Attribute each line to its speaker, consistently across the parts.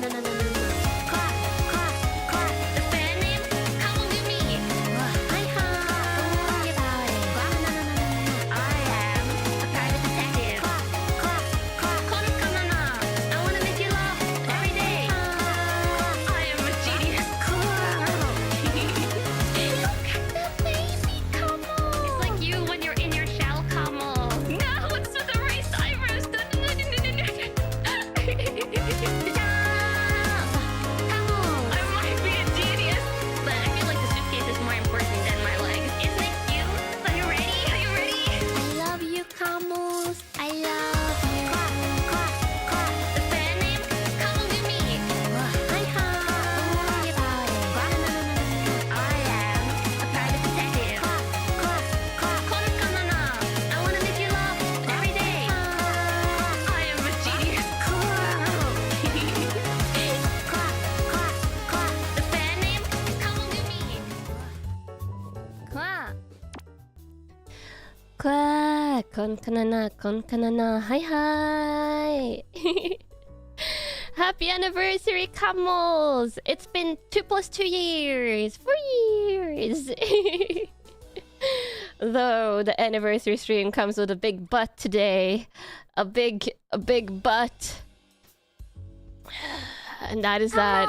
Speaker 1: The fan name? Kamogumi. I am a private detective. Kanna. I wanna make you laugh every day. I am a genius. It's like you when you're in your shell, Kamo. No, it's with the raised eyebrows. I might be a genius, but I feel like the suitcase is more important than my legs. Isn't it cute? Are you ready? Are you ready?
Speaker 2: I love you, Camus. I love you.
Speaker 1: The fan name? Kamogumi. I am a private detective. Kanna. I wanna make you laugh every day. I am a genius. The fan name? Kamogumi.
Speaker 3: Kanna. Hi. Happy anniversary, Camels! It's been 2 + 2 years. 4 years. Though the anniversary stream comes with a big but today. A big but. And that is that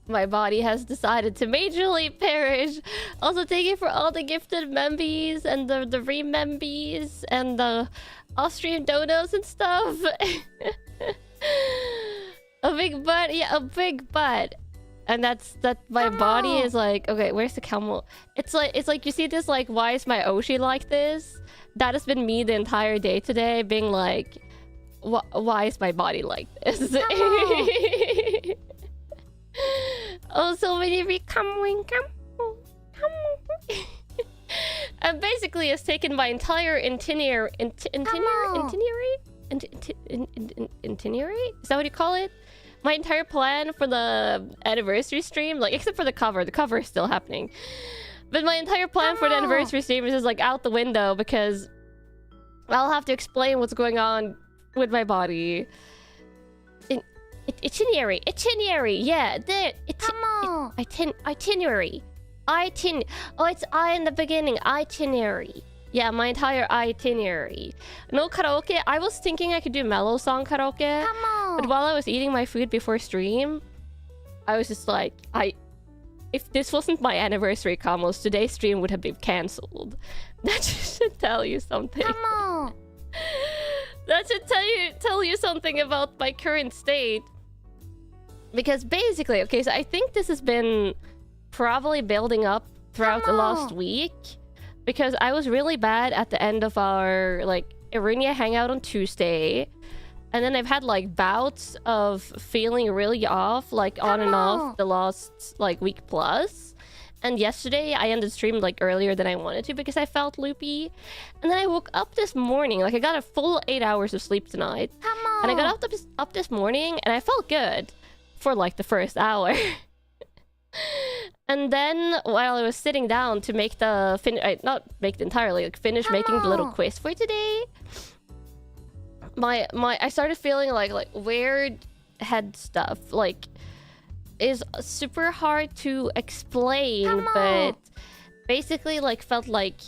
Speaker 3: my body has decided to majorly perish. Also, thank you for all the gifted membies and the re-membies and the off-stream donos and stuff. A big butt, yeah, a big butt. And that's that my body is like, okay, where's the camel? It's like you see this, like, why is my Oshi like this? That has been me the entire day today, being like, why is my body like this? Oh, so many recoming. And basically, it's taken my entire itinerary. Is that what you call it? My entire plan for the anniversary stream, like, except for the cover. The cover is still happening. But my entire plan for the anniversary stream is just, like, out the window because I'll have to explain what's going on with my body. Itinerary, yeah, there. Itinerary. Oh, it's I in the beginning. Itinerary. Yeah, my entire itinerary. No karaoke. I was thinking I could do mellow song karaoke, but while I was eating my food before stream, I was just like, if this wasn't my anniversary combos, today's stream would have been cancelled. That should tell you something. That should tell you something about my current state. Because basically, okay, so I think this has been probably building up throughout the last week. Because I was really bad at the end of our, like, Aerunia hangout on Tuesday. And then I've had, like, bouts of feeling really off, like, on and off the last, like, week plus. And yesterday, I ended stream, like, earlier than I wanted to because I felt loopy. And then I woke up this morning, like, I got a full 8 hours of sleep tonight. And I got up this morning, and I felt good for, like, the first hour. And then, while I was sitting down to make the... not make it entirely, like, finish making the little quiz for today, I started feeling, like weird head stuff, like... is super hard to explain, but basically, like, felt like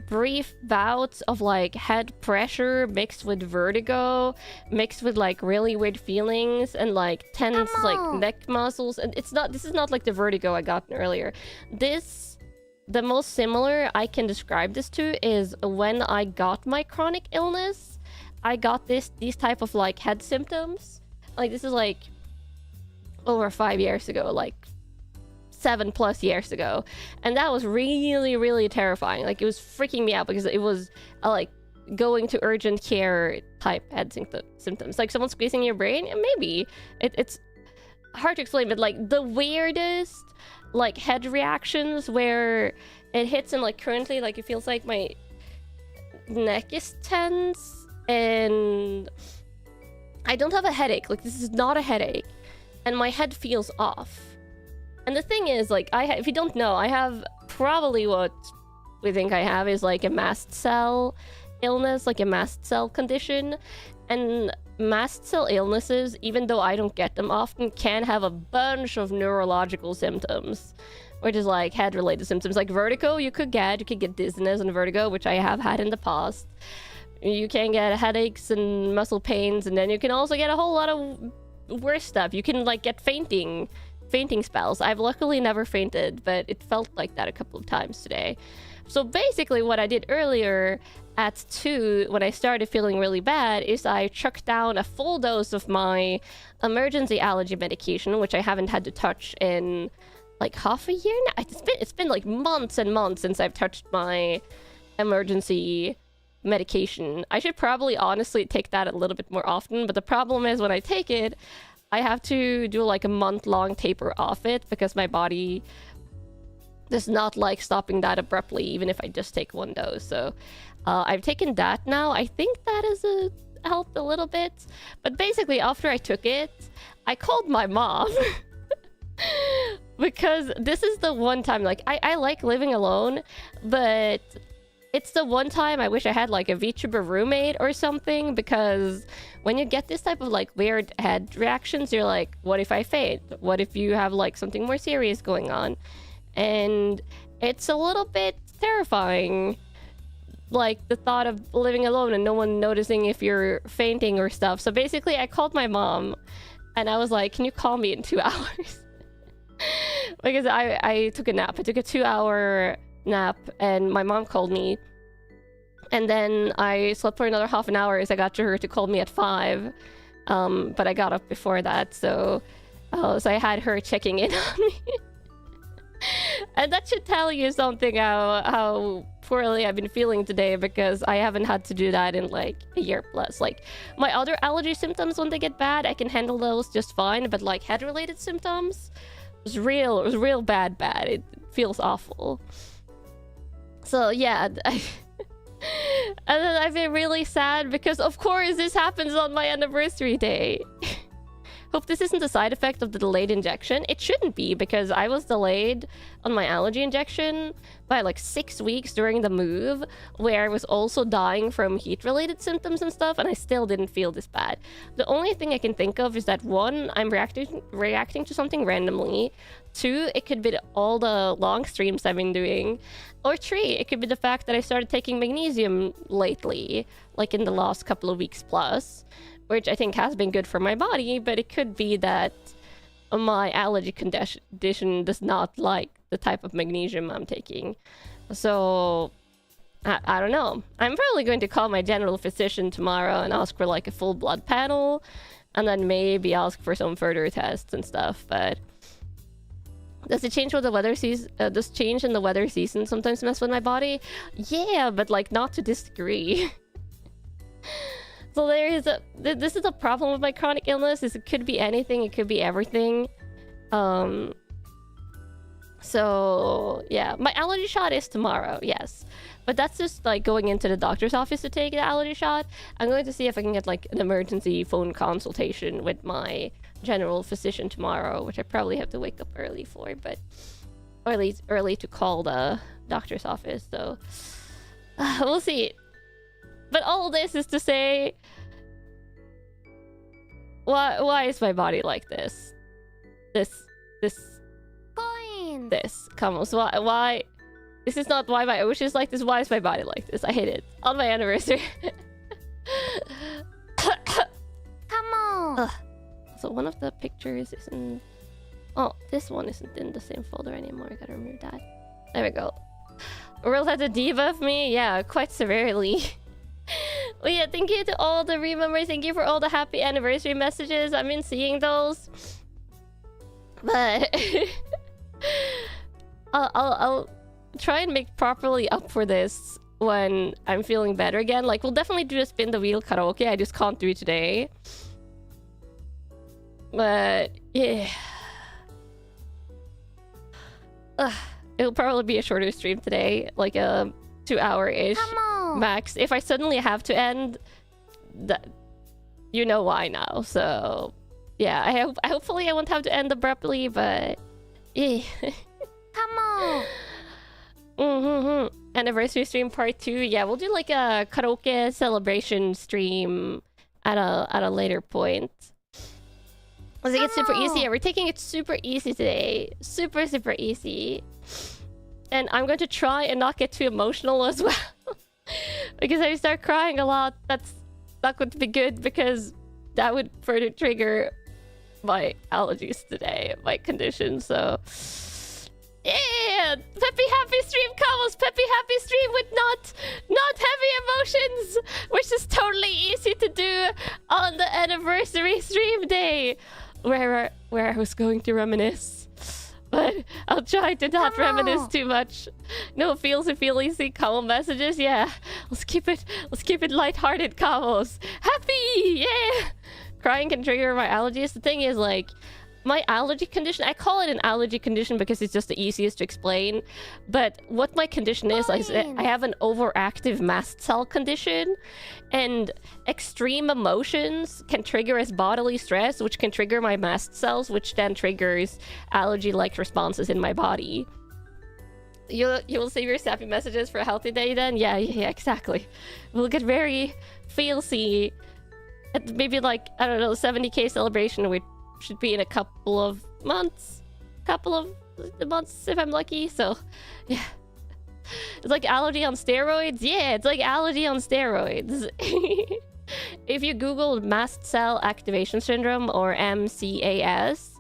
Speaker 3: brief bouts of, like, head pressure mixed with vertigo, mixed with, like, really weird feelings and, like, tense, like, neck muscles. And this is not like the vertigo I got earlier. The most similar I can describe this to is when I got my chronic illness. I got these type of, like, head symptoms. Like, this is, like, over 5 years ago, like 7+ years ago, and that was really, really terrifying. Like, it was freaking me out because it was like going to urgent care type head symptoms, like someone squeezing your brain. And maybe it's hard to explain, but, like, the weirdest, like, head reactions where it hits, and, like, currently, like, it feels like my neck is tense and I don't have a headache. Like, this is not a headache. And my head feels off. And the thing is, like, if you don't know, I have probably what we think I have is, like, a mast cell illness, like a mast cell condition. And mast cell illnesses, even though I don't get them often, can have a bunch of neurological symptoms, which is like head-related symptoms. Like vertigo, you could get dizziness and vertigo, which I have had in the past. You can get headaches and muscle pains, and then you can also get a whole lot of worse stuff. You can like get fainting spells. I've luckily never fainted, but it felt like that a couple of times today. So basically what I did earlier at 2, when I started feeling really bad, is I chucked down a full dose of my emergency allergy medication, which I haven't had to touch in like half a year now. It's been like months and months since I've touched my emergency medication. I should probably honestly take that a little bit more often, but the problem is when I take it, I have to do like a month-long taper off it because my body does not like stopping that abruptly, even if I just take one dose. So I've taken that now. I think that has helped a little bit. But basically, after I took it, I called my mom. Because this is the one time, like, I like living alone, but it's the one time I wish I had, like, a VTuber roommate or something, because when you get this type of, like, weird head reactions, you're like, what if I faint? What if you have, like, something more serious going on? And it's a little bit terrifying, like the thought of living alone and no one noticing if you're fainting or stuff. So basically I called my mom and I was like, can you call me in 2 hours? Because I took a nap. I took a 2-hour nap and my mom called me, and then I slept for another half an hour as I got to her to call me at 5, but I got up before that, so I had her checking in on me. And that should tell you something how poorly I've been feeling today, because I haven't had to do that in like a year plus. Like my other allergy symptoms, when they get bad, I can handle those just fine, but like head related symptoms, it was real bad. It feels awful. So yeah, and then I've been really sad because of course this happens on my anniversary day. Hope this isn't a side effect of the delayed injection. It shouldn't be, because I was delayed on my allergy injection by like 6 weeks during the move, where I was also dying from heat-related symptoms and stuff, and I still didn't feel this bad. The only thing I can think of is that 1, I'm reacting to something randomly. 2, it could be all the long streams I've been doing. Or 3, it could be the fact that I started taking magnesium lately, like in the last couple of weeks plus, which I think has been good for my body, but it could be that my allergy condition does not like the type of magnesium I'm taking. So, I don't know. I'm probably going to call my general physician tomorrow and ask for like a full blood panel, and then maybe ask for some further tests and stuff, but... Does it change with the weather season? Does change in the weather season sometimes mess with my body? Yeah, but like not to this degree. So this is a problem with my chronic illness, is it could be anything, it could be everything. So yeah, my allergy shot is tomorrow, yes. But that's just like going into the doctor's office to take the allergy shot. I'm going to see if I can get like an emergency phone consultation with my general physician tomorrow, which I probably have to wake up early for, but... Or at least early to call the doctor's office, so... we'll see. But all this is to say, why is my body like this?
Speaker 2: Coins.
Speaker 3: Come on, so why? This is not why my ocean is like this. Why is my body like this? I hate it. On my anniversary.
Speaker 2: Come on.
Speaker 3: Ugh. So one of the pictures isn't... Oh, this one isn't in the same folder anymore. I gotta remove that. There we go. World had to debuff me? Yeah, quite severely. Well, yeah, thank you to all the remembers. Thank you for all the happy anniversary messages. I've been seeing those. But... I'll try and make properly up for this when I'm feeling better again. Like, we'll definitely do a spin the wheel karaoke. I just can't do it today. But, yeah. It'll probably be a shorter stream today. Like a 2-hour-ish max. If I suddenly have to end, that you know why now. So, yeah, hopefully I won't have to end abruptly, but... Yeah.
Speaker 2: Come on.
Speaker 3: Anniversary stream part 2. Yeah, we'll do like a karaoke celebration stream at a later point. I think it's super easy. Yeah, we're taking it super easy today. Super easy. And I'm going to try and not get too emotional as well. Because if I start crying a lot, that's not going to be good, because that would further trigger my allergies today, my condition. So yeah, peppy happy stream, Carlos. Peppy happy stream with not heavy emotions, which is totally easy to do on the anniversary stream day, where I was going to reminisce. But I'll try to not reminisce too much. No feels and feel easy Camo messages. Yeah, let's keep it lighthearted, Camos. Happy, yeah. Crying can trigger my allergies. The thing is, like, my allergy condition, I call it an allergy condition because it's just the easiest to explain. But what my condition is, I have an overactive mast cell condition, and extreme emotions can trigger as bodily stress, which can trigger my mast cells, which then triggers allergy-like responses in my body. You will save your sappy messages for a healthy day then? Yeah, exactly. We'll get very feelsy at maybe, like, I don't know, 70k celebration, which should be in a couple of months if I'm lucky. So yeah, it's like allergy on steroids. Yeah, it's like allergy on steroids. If you Google mast cell activation syndrome, or MCAS,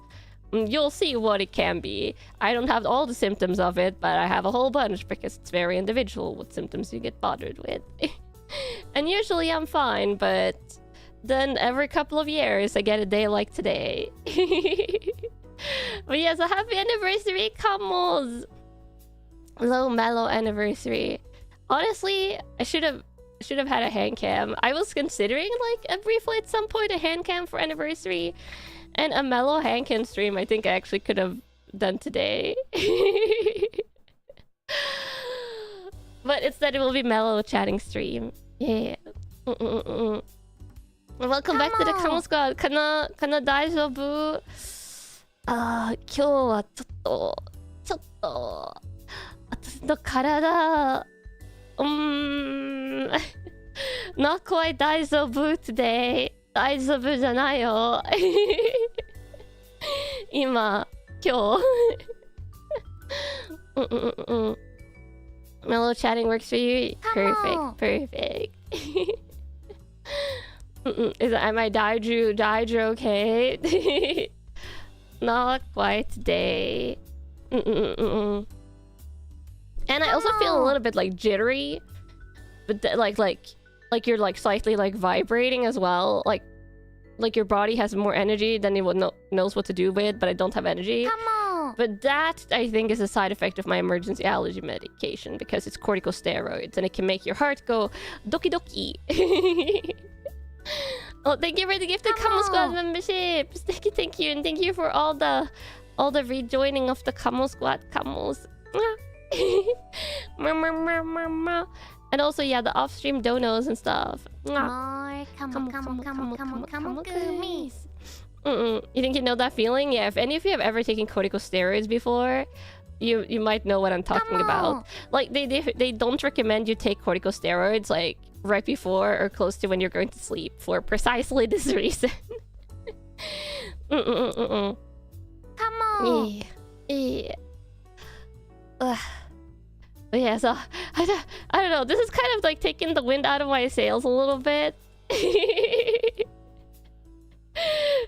Speaker 3: you'll see what it can be. I don't have all the symptoms of it, but I have a whole bunch, because it's very individual what symptoms you get bothered with. And usually I'm fine, but then every couple of years I get a day like today. But yeah, so happy anniversary, Camos! Low mellow anniversary. Honestly, I should have had a hand cam. I was considering, like, briefly at some point a hand cam for anniversary, and a mellow hand cam stream I think I actually could have done today. But instead it will be mellow chatting stream. Yeah. Welcome back to the Kamo Squad. Kanna daijoubu? 今日はちょっと私の体not quite 大丈夫 today. 大丈夫じゃないよ。今 Mellow chatting works for you? Perfect. Am I Daiju okay? Not quite today. And I also feel a little bit, like, jittery, but like you're, like, slightly, like, vibrating as well. Like your body has more energy than it knows what to do with, but I don't have energy. But that, I think, is a side effect of my emergency allergy medication, because it's corticosteroids and it can make your heart go doki doki. Oh, thank you for the gifted Kamo Squad memberships. Thank you, and thank you for all the rejoining of the Kamo Squad Kamos. And also, yeah, the off-stream donos and stuff.
Speaker 2: More kamogumis.
Speaker 3: You think you know that feeling? Yeah, if any of you have ever taken corticosteroids before, you might know what I'm talking about. Like, they don't recommend you take corticosteroids, like, right before or close to when you're going to sleep, for precisely this reason.
Speaker 2: Come on.
Speaker 3: Yeah. But yeah, so I don't know. This is kind of like taking the wind out of my sails a little bit.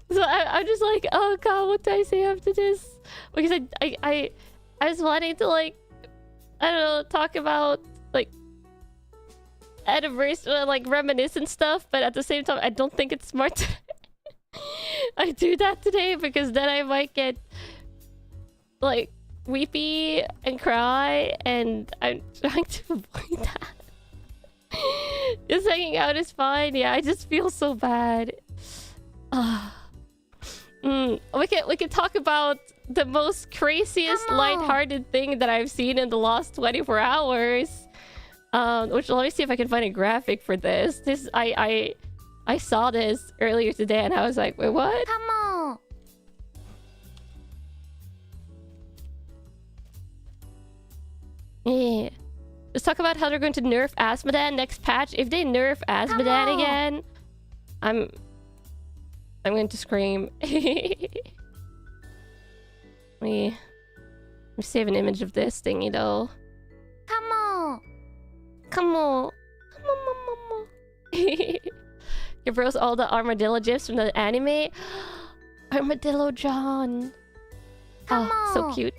Speaker 3: So I'm just like, oh god, what do I say after this? Because I was wanting to, like, I don't know, talk about, like, anniversary, like, reminiscent stuff, but at the same time I don't think it's smart to I do that today, because then I might get, like, weepy and cry, and I'm trying to avoid that. Just hanging out is fine. Yeah, I just feel so bad. We can talk about the most craziest lighthearted thing that I've seen in the last 24 hours. Which, let me see if I can find a graphic for this. I saw this earlier today and I was like, wait, what?
Speaker 2: Come on.
Speaker 3: Yeah. Let's talk about how they're going to nerf Asmodan next patch. If they nerf Asmodan again, I'm going to scream. Let me save an image of this thingy though.
Speaker 2: Come on.
Speaker 3: Come on. Come on, mama. Your bros all the armadillo gifs from the anime. Armadillo John.
Speaker 2: Come
Speaker 3: oh, so
Speaker 2: on.
Speaker 3: cute.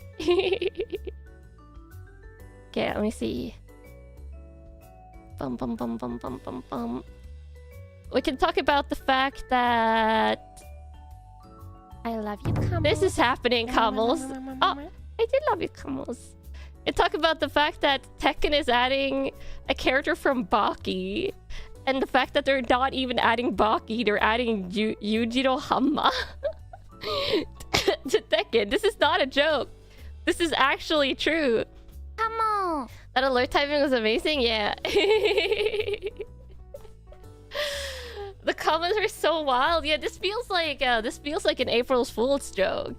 Speaker 3: Okay, let me see. Bum bum bum bum bum bum bum. We can talk about the fact that
Speaker 2: I love you, Kamos.
Speaker 3: this is happening, Kamos. Oh, I did love you, Kamos. And talk about the fact that Tekken is adding a character from Baki. And the fact that they're not even adding Baki, they're adding Yujiro Hanma to Tekken. This is not a joke. This is actually true.
Speaker 2: Come on.
Speaker 3: That alert timing was amazing, yeah. The comments are so wild. Yeah, this feels like an April Fool's joke.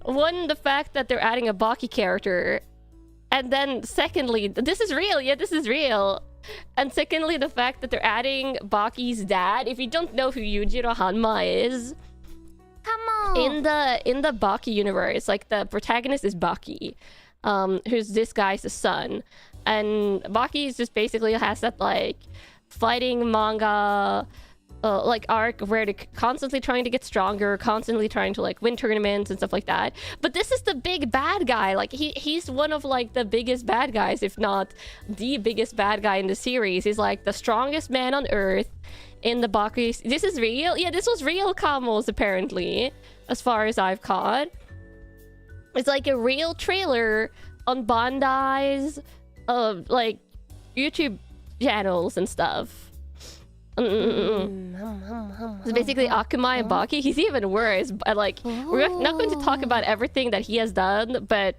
Speaker 3: One, the fact that they're adding a Baki character, and then secondly, this is real. Yeah, this is real. And secondly, the fact that they're adding Baki's dad. If you don't know who Yujiro Hanma is,
Speaker 2: Come on.
Speaker 3: in the Baki universe, like the protagonist is Baki, who's this guy's son, and Baki is just basically has that like fighting manga like arc where they're constantly trying to get stronger, constantly trying to like win tournaments and stuff like that. But this is the big bad guy. Like he's one of like the biggest bad guys, if not the biggest bad guy in the series. He's like the strongest man on earth in the Baki. This is real. Yeah, this was real, Kamos, apparently, as far as I've caught. It's like a real trailer on Bandai's like YouTube channels and stuff. It's basically Akamai and Baki. He's even worse. But like, we're not going to talk about everything that he has done, but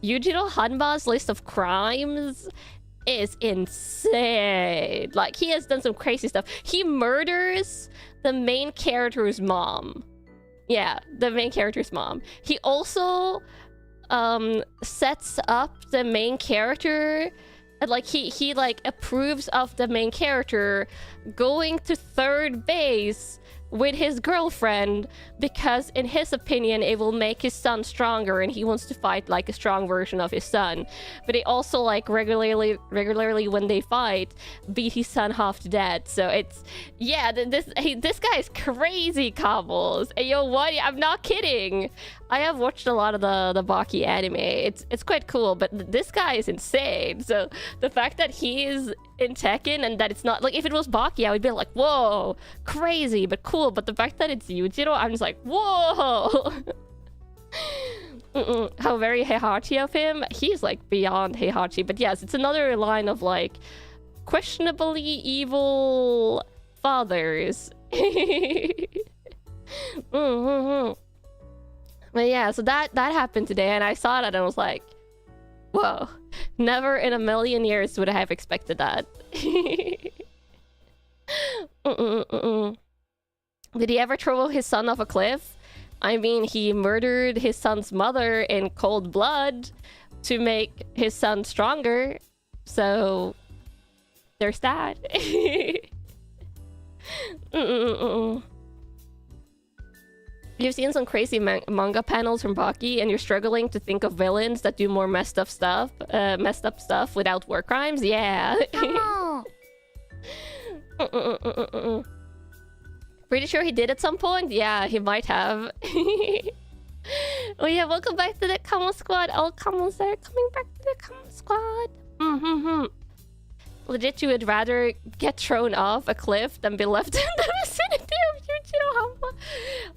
Speaker 3: Yujiro Hanma's list of crimes is insane. Like, he has done some crazy stuff. He murders the main character's mom. Yeah, the main character's mom. He also sets up the main character. Like he like approves of the main character going to third base with his girlfriend because in his opinion it will make his son stronger and he wants to fight like a strong version of his son. But he also like regularly when they fight beat his son half to death. So it's yeah, this guy is crazy, Cobbles. And yo, what? I'm not kidding. I have watched a lot of the Baki anime. It's quite cool, but this guy is insane. So the fact that he is in Tekken and that it's not like, if it was Baki, I would be like, whoa, crazy, but cool. But the fact that it's Yujiro, I'm just like, whoa. How very Heihachi of him. He's like beyond Heihachi. But yes, it's another line of like questionably evil fathers. But yeah, so that happened today, and I saw that and I was like, whoa, never in a million years would I have expected that. Did he ever throw his son off a cliff? I mean, he murdered his son's mother in cold blood to make his son stronger. So there's that. You've seen some crazy manga panels from Baki, and you're struggling to think of villains that do more messed up stuff without war crimes. Yeah. Pretty sure he did at some point. Yeah, he might have. Oh yeah, welcome back to the Kamo Squad. All Kamos are coming back to the Kamo Squad. Legit, you would rather get thrown off a cliff than be left in the vicinity of Yujiro Hanma.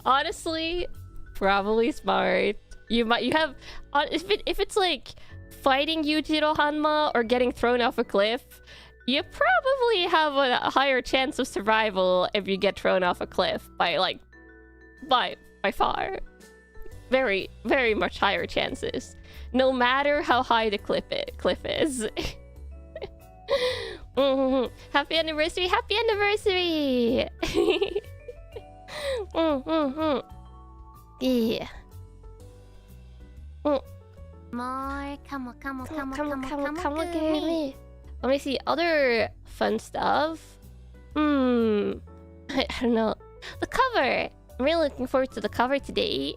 Speaker 3: Honestly, probably smart. You have if it's like fighting Yujiro Hanma or getting thrown off a cliff, you probably have a higher chance of survival if you get thrown off a cliff by far. Very, very much higher chances. No matter how high the cliff is. Happy anniversary! Happy anniversary! Yeah.
Speaker 2: More. Come on,
Speaker 3: Let me see other fun stuff. I don't know. The cover. I'm really looking forward to the cover today.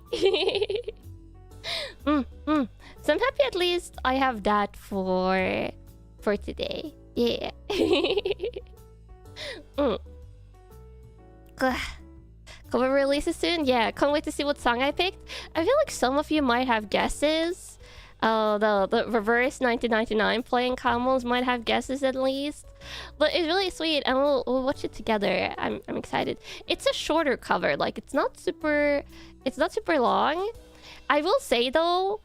Speaker 3: So I'm happy at least I have that for today. Yeah. Cover releases soon? Yeah, can't wait to see what song I picked. I feel like some of you might have guesses. The reverse 1999 playing combos might have guesses at least. But it's really sweet and we'll watch it together. I'm excited. It's a shorter cover, like it's not super long. I will say though,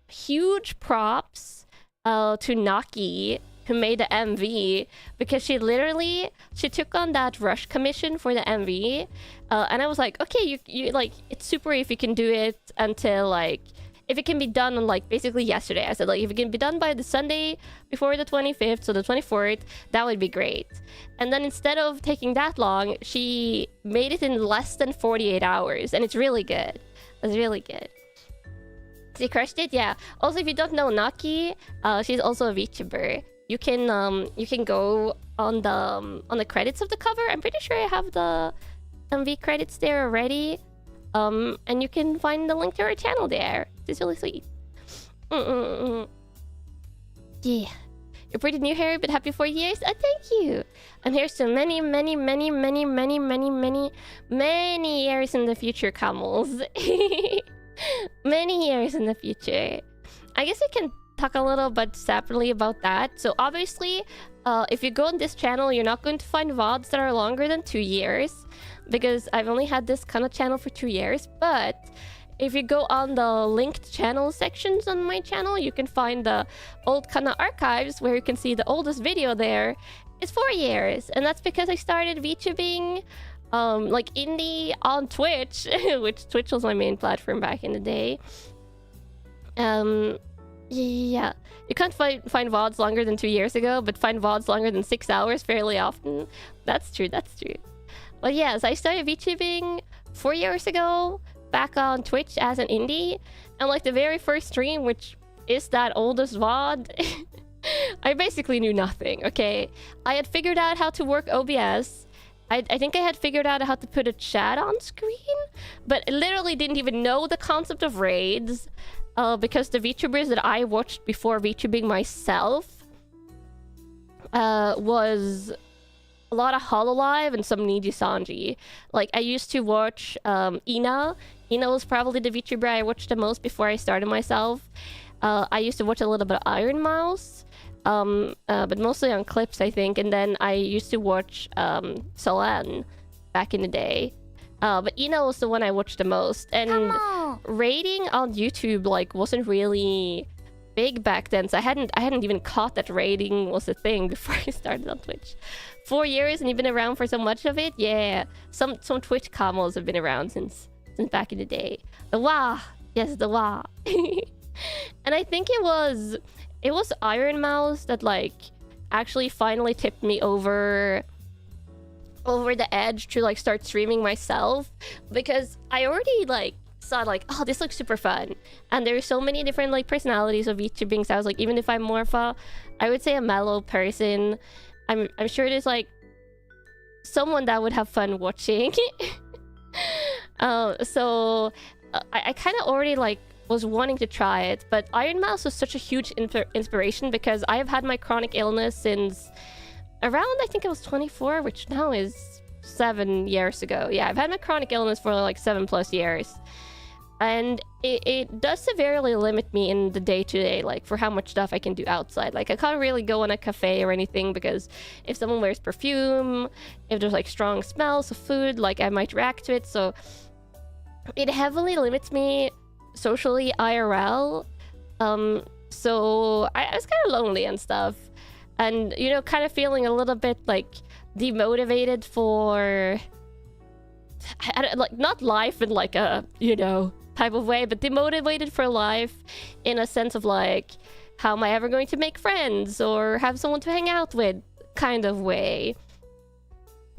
Speaker 3: huge props to Naki who made the MV, because she took on that rush commission for the MV, and I was like, okay, you like, it's super if you can do it until like, if it can be done on like basically yesterday. I said like, if it can be done by the Sunday before the 25th, so the 24th, that would be great. And then instead of taking that long, she made it in less than 48 hours, and it's really good. It's really good. She crushed it, yeah. Also, if you don't know Naki, she's also a VTuber. You can go on the credits of the cover. I'm pretty sure I have the MV credits there already. And you can find the link to her channel there. It's really sweet. Yeah. You're pretty new, Harry, but happy 4 years. Oh, thank you. I'm here so many years in the future, Camels. Many years in the future. I guess I can talk a little bit separately about that. So obviously, if you go on this channel, you're not going to find VODs that are longer than 2 years, because I've only had this kind of channel for 2 years. But if you go on the linked channel sections on my channel, you can find the old Kanna archives, where you can see the oldest video there is 4 years. And that's because I started VTubing like indie on Twitch, which Twitch was my main platform back in the day. Yeah, you can't find VODs longer than 2 years ago, but find VODs longer than 6 hours fairly often. That's true, that's true. But yes, I started VTubing 4 years ago, back on Twitch as an indie, and like the very first stream, which is that oldest VOD, I basically knew nothing, okay? I had figured out how to work OBS. I think I had figured out how to put a chat on screen, but I literally didn't even know the concept of raids. Because the VTubers that I watched before VTubing myself was a lot of Hololive and some Niji Sanji. Like, I used to watch Ina. Ina was probably the VTuber I watched the most before I started myself. I used to watch a little bit of Iron Mouse, but mostly on clips, I think. And then I used to watch Solan back in the day. But Ina was the one I watched the most, and raiding on YouTube like wasn't really big back then, so I hadn't even caught that raiding was a thing before I started on Twitch. 4 years, and you've been around for so much of it. Yeah, some Twitch combos have been around since back in the day. The Wah, yes, the Wah. And I think it was Iron Mouse that like actually finally tipped me over the edge to like start streaming myself, because I already like saw like, oh, this looks super fun, and there's so many different like personalities of VTubing. So I was like, even if I'm more of a, I would say a mellow person, I'm sure there's like someone that would have fun watching. So I kind of already like was wanting to try it, but Iron Mouse was such a huge inspiration, because I have had my chronic illness since around, I think it was 24, which now is 7 years ago. Yeah, I've had my chronic illness for like 7+ years. And it does severely limit me in the day-to-day, like for how much stuff I can do outside. Like I can't really go in a cafe or anything, because if someone wears perfume, if there's like strong smells of food, like I might react to it. So it heavily limits me socially IRL. So I was kind of lonely and stuff. And, you know, kind of feeling a little bit, like, demotivated for... like, not life in, like, a, you know, type of way, but demotivated for life in a sense of, like, how am I ever going to make friends or have someone to hang out with kind of way.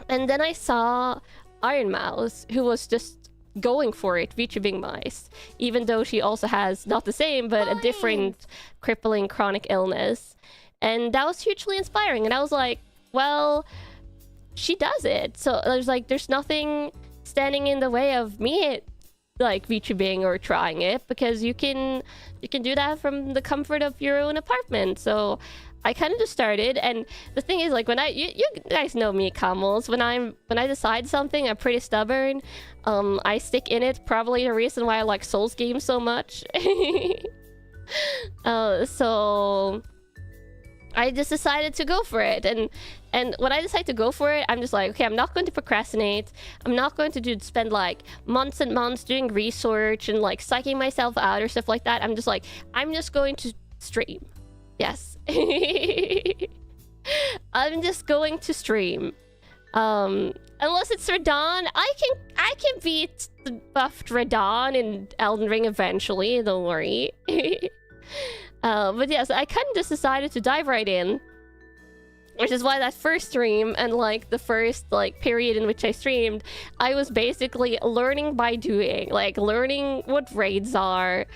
Speaker 3: And then I saw Iron Mouse, who was just going for it, VTubing mice, even though she also has, not the same, but a different crippling chronic illness. And that was hugely inspiring. And I was like, well, she does it. So there's nothing standing in the way of me like VTubing or trying it, because you can do that from the comfort of your own apartment. So I kind of just started, and the thing is, like, when you guys know me, Camels, when I decide something, I'm pretty stubborn. I stick in it. Probably the reason why I like Souls games so much. So I just decided to go for it, and when I decide to go for it, I'm just like, okay, I'm not going to procrastinate. I'm not going to spend like months and months doing research and like psyching myself out or stuff like that. I'm just like, I'm just going to stream. Yes. I'm just going to stream. Unless it's Radon, I can beat the buffed Radon in Elden Ring eventually, don't worry. But yes, I kind of just decided to dive right in, which is why that first stream and like the first like period in which I streamed, I was basically learning by doing, like learning what raids are,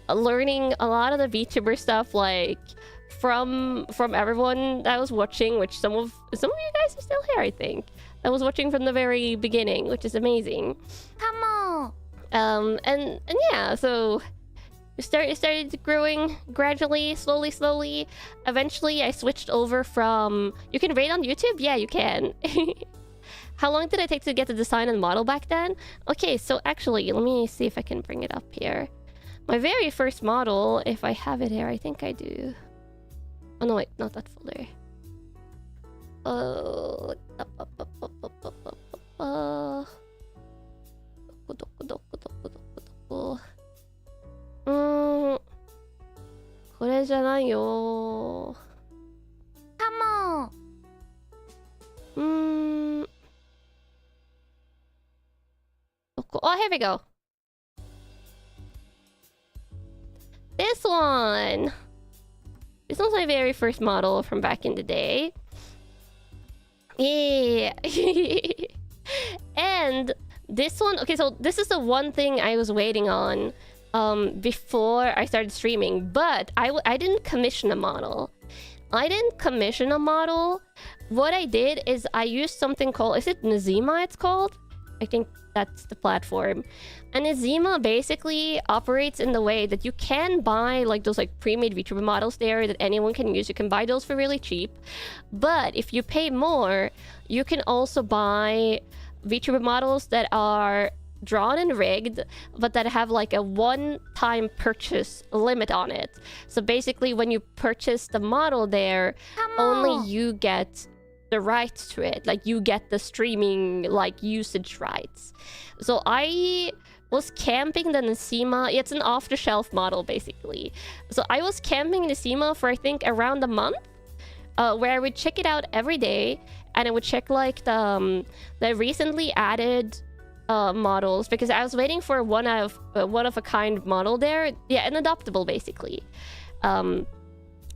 Speaker 3: learning a lot of the VTuber stuff, like from everyone that was watching, which some of you guys are still here, I think. I was watching from the very beginning, which is amazing.
Speaker 2: Come on.
Speaker 3: And yeah, so it started growing gradually, slowly. Eventually, I switched over from... You can raid on YouTube? Yeah, you can. How long did it take to get the design and model back then? Okay, so actually, let me see if I can bring it up here. My very first model, if I have it here, I think I do. Oh no, wait, not that folder. Mm, これじゃないよ。
Speaker 2: Come on.
Speaker 3: Oh, here we go. This one. This one's my very first model from back in the day. Yeah. And this one, okay, so this is the one thing I was waiting on before I started streaming, but I didn't commission a model. What I did is I used something called, is it Nazima it's called? I think that's the platform. And Nazima basically operates in the way that you can buy like those like pre-made VTuber models there that anyone can use. You can buy those for really cheap. But if you pay more, you can also buy VTuber models that are drawn and rigged, but that have like a one-time purchase limit on it. So basically when you purchase the model there, only you get the rights to it. Like you get the streaming like usage rights. So I was camping the Nasima. It's an off-the-shelf model basically. So I was camping Nasima for I think around a month, where I would check it out every day, and I would check like the recently added models, because I was waiting for one of a kind model there. Yeah, an adoptable basically.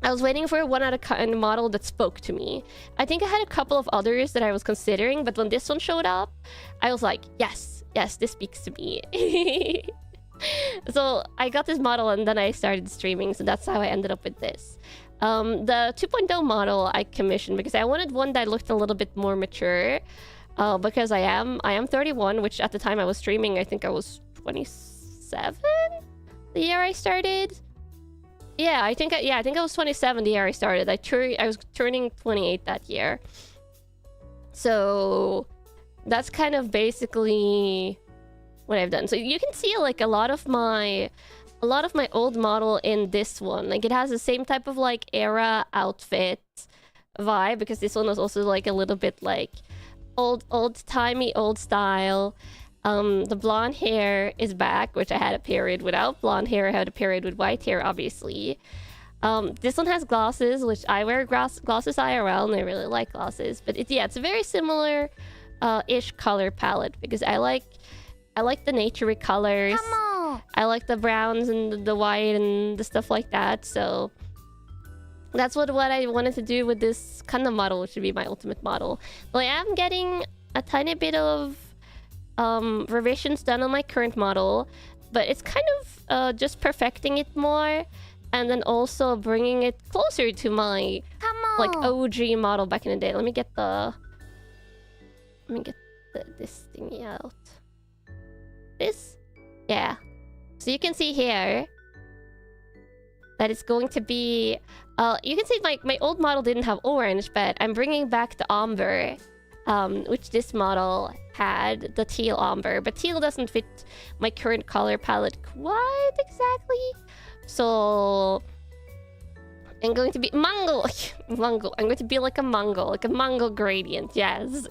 Speaker 3: I was waiting for a one of a kind model that spoke to me. I think I had a couple of others that I was considering, but when this one showed up, I was like, yes, this speaks to me. So I got this model and then I started streaming, so that's how I ended up with this. The 2.0 model I commissioned because I wanted one that looked a little bit more mature. Because I am 31, which at the time I was streaming, I think I was 27 the year I started. Yeah, I think I was 27 the year I started. I was turning 28 that year. So that's kind of basically what I've done. So you can see like a lot of my old model in this one. Like it has the same type of like era outfit vibe, because this one was also like a little bit like old-timey, old style. The blonde hair is back, which I had a period without blonde hair. I had a period with white hair, obviously. This one has glasses, which I wear glasses IRL, and I really like glasses. But it's a very similar ish color palette, because I like the naturey colors. I like the browns and the white and the stuff like that. So that's what I wanted to do with this Kanna model, which would be my ultimate model. But I am getting a tiny bit of revisions done on my current model, but it's kind of just perfecting it more, and then also bringing it closer to my like OG model back in the day. Let me get the Let me get this thingy out. This? Yeah. So you can see here that it's going to be... you can see my old model didn't have orange, but I'm bringing back the ombre, which this model had, the teal ombre. But teal doesn't fit my current color palette quite exactly. So... I'm going to be... Mango! Mango. I'm going to be like a mango gradient, yes.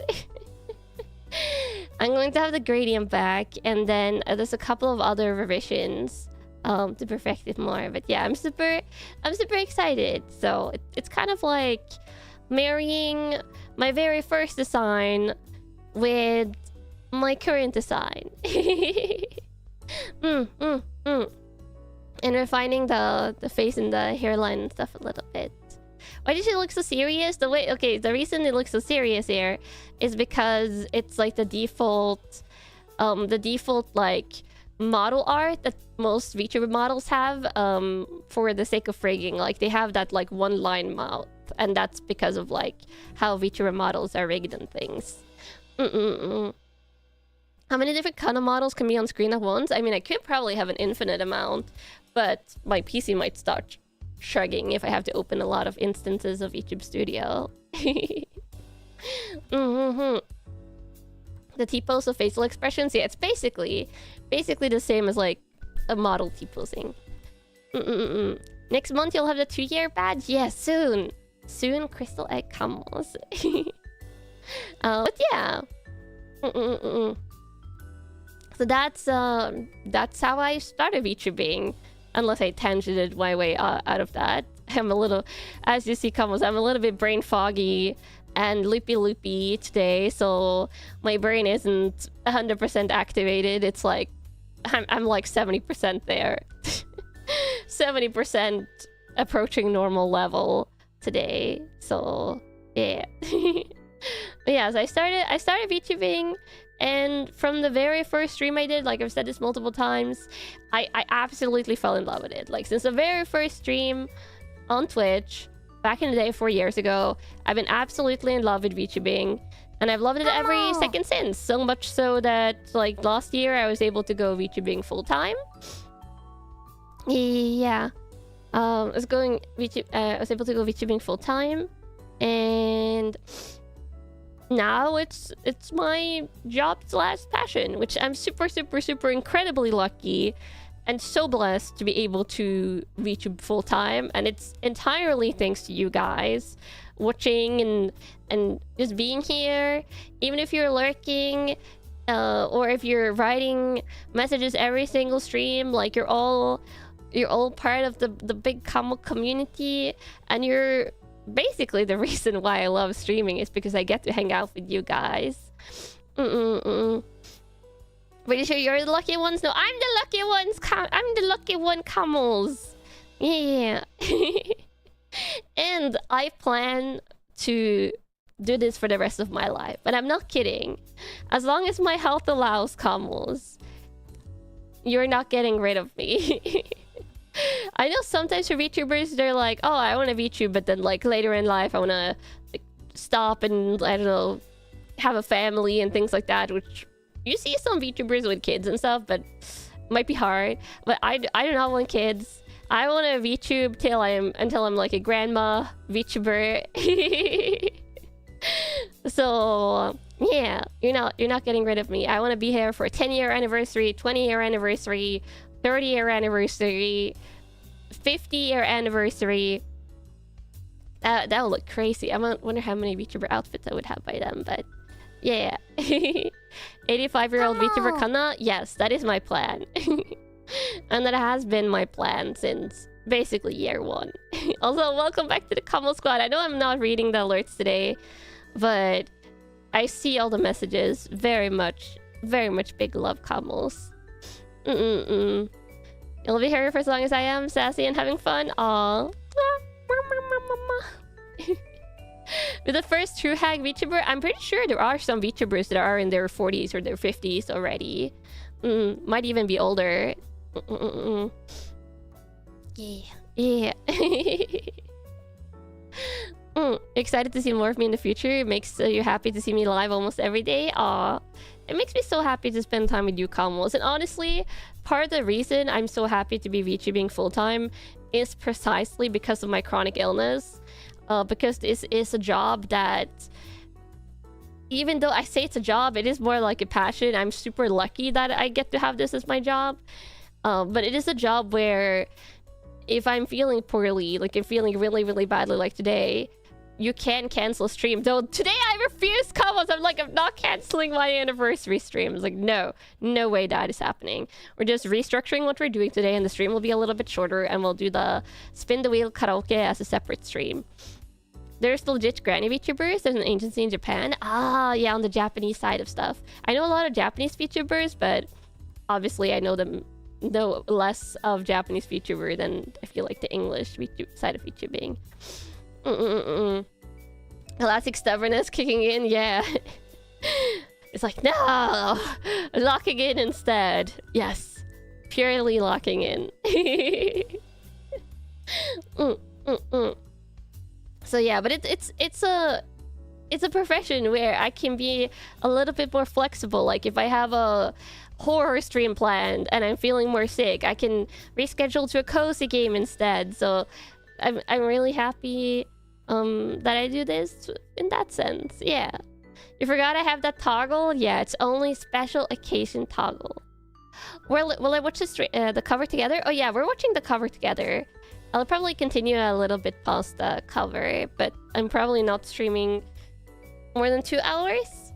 Speaker 3: I'm going to have the gradient back, and then there's a couple of other revisions to perfect it more. But yeah, I'm super excited. So it's kind of like marrying my very first design with my current design. And refining the face and the hairline and stuff a little bit. Why does she look so serious? The reason it looks so serious here is because it's like the default like model art that most VTuber models have for the sake of rigging. Like they have that like one line mouth, and that's because of like how VTuber models are rigged and things. How many different Kanna models can be on screen at once? I mean, I could probably have an infinite amount, but my PC might start shrugging if I have to open a lot of instances of VTube Studio. The T-pose of facial expressions, yeah, it's basically the same as like a model T-posing. Next month you'll have the 2-year badge? Yeah, soon. Soon, Crystal Egg comes. But yeah. So that's how I started VTubing. Unless I tangented my way out of that. I'm a little, as you see, Kamos, I'm a little bit brain foggy and loopy today, so my brain isn't 100% activated. It's like I'm like 70% there. 70% approaching normal level today. So yeah. But yeah, so I started VTubing. And from the very first stream I did, like I've said this multiple times, I absolutely fell in love with it. Like since the very first stream on Twitch, back in the day 4 years ago, I've been absolutely in love with VTubing. And I've loved it every second since. So much so that like last year I was able to go VTubing full time. Yeah. I was able to go VTubing full time. And... now it's my job / passion, which I'm super incredibly lucky and so blessed to be able to VTube full time. And it's entirely thanks to you guys watching and just being here, even if you're lurking or if you're writing messages every single stream. Like you're all part of the big Kamo community, and you're basically the reason why I love streaming is because I get to hang out with you guys. Pretty sure you're the lucky ones? No, I'm the lucky ones. I'm the lucky one, Camels. Yeah. And I plan to do this for the rest of my life. But I'm not kidding. As long as my health allows, Camels, you're not getting rid of me. I know sometimes for VTubers, they're like, oh, I want to VTube, but then like later in life, I want to like, stop and, I don't know, have a family and things like that, which you see some VTubers with kids and stuff, but it might be hard. But I do not want kids. I want to VTube until I'm like a grandma VTuber. So yeah, you're not getting rid of me. I want to be here for a 10-year anniversary, 20-year anniversary, 30-year anniversary, 50-year anniversary. That would look crazy. I wonder how many VTuber outfits I would have by then, but yeah. 85-year-old VTuber Kanna? Yes, that is my plan. And that has been my plan since basically year 1. Also, welcome back to the Kamo Squad. I know I'm not reading the alerts today, but I see all the messages. Very much big love, Kamos. You'll be here for as long as I am, sassy and having fun. Aww. With the first true hag VTuber, I'm pretty sure there are some VTubers that are in their 40s or their 50s already. Might even be older. Yeah. Excited to see more of me in the future. It makes you happy to see me live almost every day. Aw. It makes me so happy to spend time with you, Kamos. And honestly, part of the reason I'm so happy to be VTubing full-time is precisely because of my chronic illness. Because this is a job that... Even though I say it's a job, it is more like a passion. I'm super lucky that I get to have this as my job. But it is a job where if I'm feeling poorly, like I'm feeling really, really badly like today, you can cancel a stream. Though today I refuse comments. I'm like, I'm not canceling my anniversary stream. It's like, no way that is happening. We're just restructuring what we're doing today, and the stream will be a little bit shorter, and we'll do the spin the wheel karaoke as a separate stream. There's legit granny VTubers. There's an agency in Japan. Ah, yeah, on the Japanese side of stuff. I know a lot of Japanese VTubers, but obviously I know less of Japanese VTuber than I feel like the English side of VTubing. Classic stubbornness kicking in, yeah. It's like, no! Locking in instead. Yes. Purely locking in. So yeah, but it's a profession where I can be a little bit more flexible. Like if I have a horror stream planned and I'm feeling more sick, I can reschedule to a cozy game instead. So I'm really happy that I do this in that sense. Yeah. You forgot I have that toggle? Yeah, it's only special occasion toggle. Will I watch the cover together? Oh yeah, we're watching the cover together. I'll probably continue a little bit past the cover, but I'm probably not streaming more than 2 hours.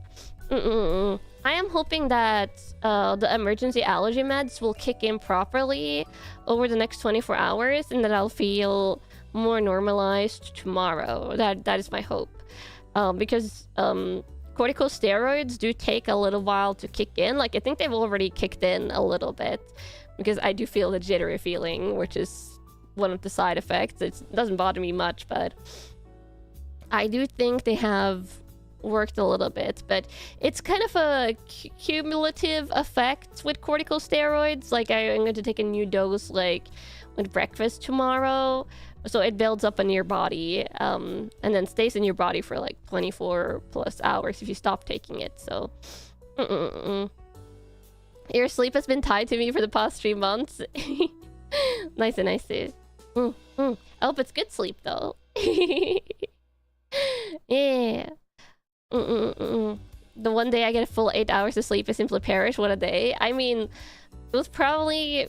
Speaker 3: I am hoping that the emergency allergy meds will kick in properly over the next 24 hours and that I'll feel more normalized tomorrow. That is my hope. Because corticosteroids do take a little while to kick in. Like, I think they've already kicked in a little bit because I do feel the jittery feeling, which is one of the side effects. It doesn't bother me much, but I do think they have worked a little bit. But it's kind of a cumulative effect with corticosteroids. Like, I'm going to take a new dose like with breakfast tomorrow, so it builds up in your body and then stays in your body for like 24 plus hours if you stop taking it. So your sleep has been tied to me for the past 3 months. Nice, dude. I hope it's good sleep though. Yeah. The one day I get a full 8 hours of sleep, I simply perish. What a day. I mean, it was probably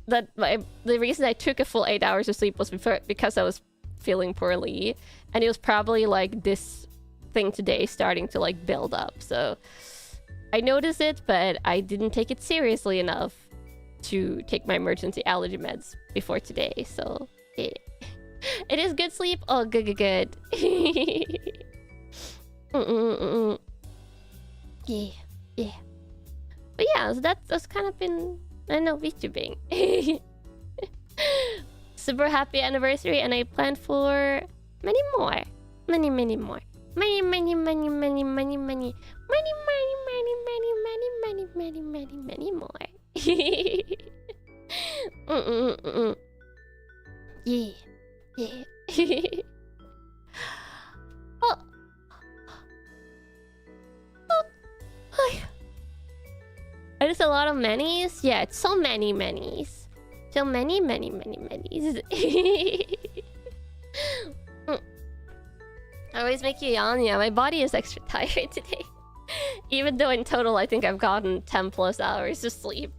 Speaker 3: that the reason I took a full 8 hours of sleep was because I was feeling poorly, and it was probably like this thing today starting to like build up. So I noticed it, but I didn't take it seriously enough to take my emergency allergy meds before today. So yeah. It is good sleep. Oh, good. Yeah. But yeah, so that's kind of been, I don't know, VTubing. Super happy anniversary, and I plan for many more. Many more. Many more. Yeah. Oh. Are there a lot of manies? Yeah, it's so many manies. So many manies. I always make you yawn. Yeah, my body is extra tired today. Even though in total I think I've gotten 10 plus hours of sleep.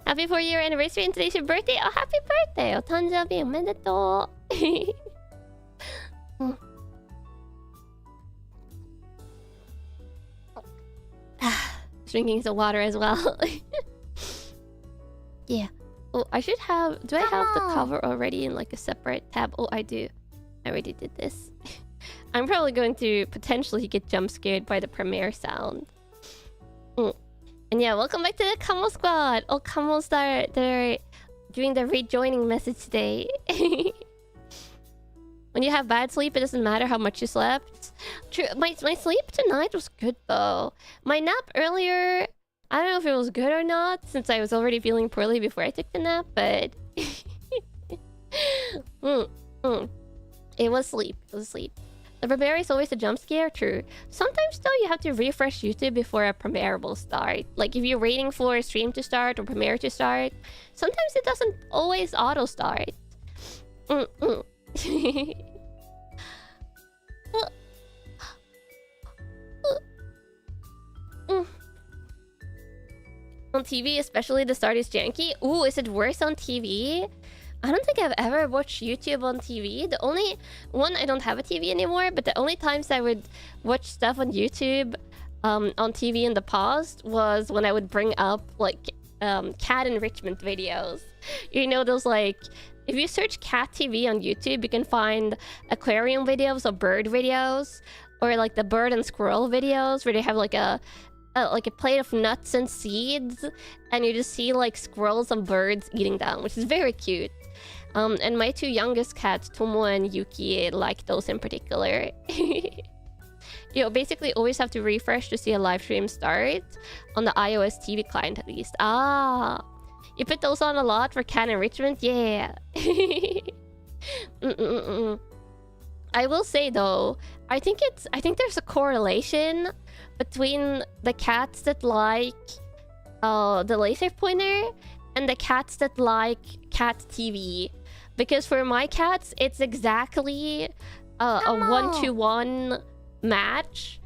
Speaker 3: Happy 4-year anniversary, and today's your birthday. Oh, happy birthday! O tanjabi omedetou. Drinking some water as well. Yeah. Oh, I should have... Do I have the cover already in like a separate tab? Oh, I do. I already did this. I'm probably going to potentially get jump scared by the premiere sound. And yeah, welcome back to the Kamo Squad. Oh, Kamos, they're doing the rejoining message today. When you have bad sleep, it doesn't matter how much you slept. True, my sleep tonight was good though. My nap earlier, I don't know if it was good or not, since I was already feeling poorly before I took the nap, but... Mm, mm. It was sleep. It was sleep. The premiere is always a jump scare, true. Sometimes though you have to refresh YouTube before a premiere will start. Like if you're waiting for a stream to start or premiere to start, sometimes it doesn't always auto start. On TV, especially the start is janky. Ooh, is it worse on TV? I don't think I've ever watched YouTube on TV. The only one, I don't have a TV anymore, but the only times I would watch stuff on YouTube on TV in the past was when I would bring up like cat enrichment videos. You know, those like, if you search cat TV on YouTube, you can find aquarium videos or bird videos, or like the bird and squirrel videos where they have like a plate of nuts and seeds, and you just see like squirrels and birds eating them, which is very cute. And my two youngest cats, Tomo and Yuki, like those in particular. You basically always have to refresh to see a live stream start on the iOS TV client at least. Ah, you put those on a lot for cat enrichment? Yeah. I will say though, I think there's a correlation between the cats that like the laser pointer and the cats that like cat TV. Because for my cats, it's exactly a 1-to-1 match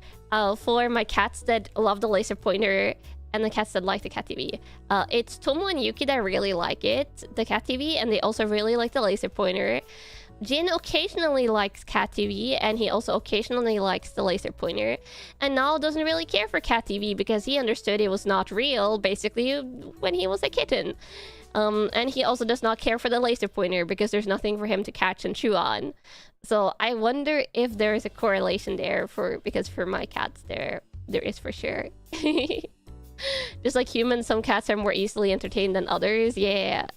Speaker 3: for my cats that love the laser pointer and the cats that like the cat TV. It's Tomo and Yuki that really like it, the cat TV, and they also really like the laser pointer. Jin occasionally likes cat TV, and he also occasionally likes the laser pointer. And Nao doesn't really care for cat TV because he understood it was not real, basically, when he was a kitten. And he also does not care for the laser pointer because there's nothing for him to catch and chew on. So I wonder if there is a correlation there because for my cats there is for sure. Just like humans, some cats are more easily entertained than others. Yeah.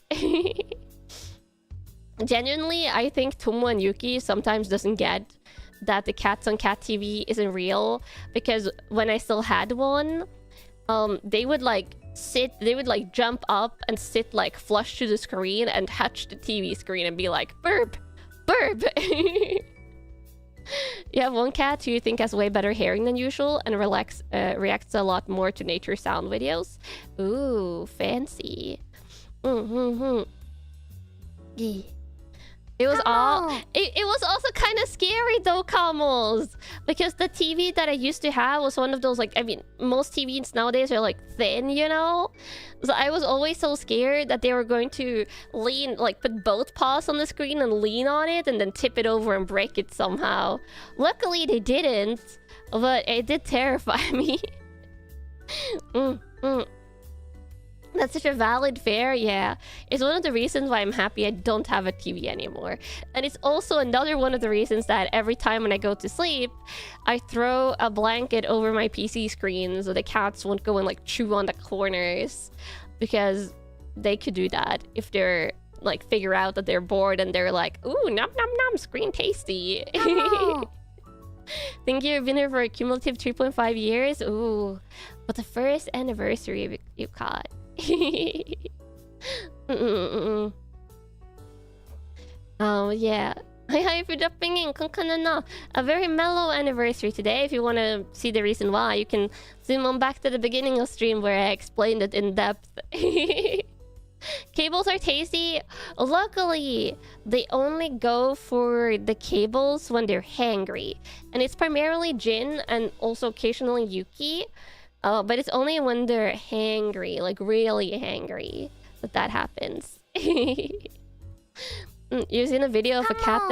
Speaker 3: Genuinely, I think Tomo and Yuki sometimes doesn't get that the cats on cat TV isn't real, because when I still had one, they would like jump up and sit like flush to the screen and touch the TV screen and be like, burp, burp. You have one cat who you think has way better hearing than usual and reacts a lot more to nature sound videos. Ooh, fancy. Yeah. It was it was also kind of scary though, Kamos, because the TV that I used to have was one of those, like, I mean, most TVs nowadays are like thin, you know? So I was always so scared that they were going to lean, like put both paws on the screen and lean on it and then tip it over and break it somehow. Luckily they didn't, but it did terrify me. That's such a valid fear, yeah. It's one of the reasons why I'm happy I don't have a TV anymore. And it's also another one of the reasons that every time when I go to sleep, I throw a blanket over my PC screen so the cats won't go and like chew on the corners. Because they could do that if they're like figure out that they're bored and they're like, ooh, nom nom nom, screen tasty. Think you've been here for a cumulative 3.5 years? Ooh, but the first anniversary you caught. Oh yeah. Hi for dropping in. Kanna. A very mellow anniversary today. If you want to see the reason why, you can zoom on back to the beginning of stream where I explained it in depth. Cables are tasty. Luckily, they only go for the cables when they're hangry, and it's primarily Jin and also occasionally Yuki. But it's only when they're hangry, like really hangry, that happens. You've seen a video of a cat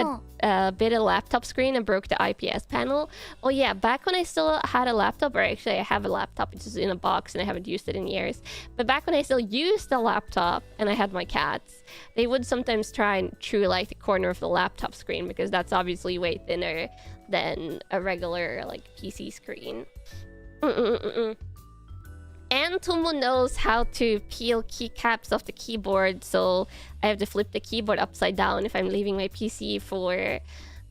Speaker 3: that bit a laptop screen and broke the IPS panel. Oh yeah, back when I still had a laptop, or actually I have a laptop, it's just in a box and I haven't used it in years. But back when I still used the laptop and I had my cats, they would sometimes try and chew like the corner of the laptop screen because that's obviously way thinner than a regular like PC screen. And Tomo knows how to peel keycaps off the keyboard, so I have to flip the keyboard upside down if I'm leaving my PC for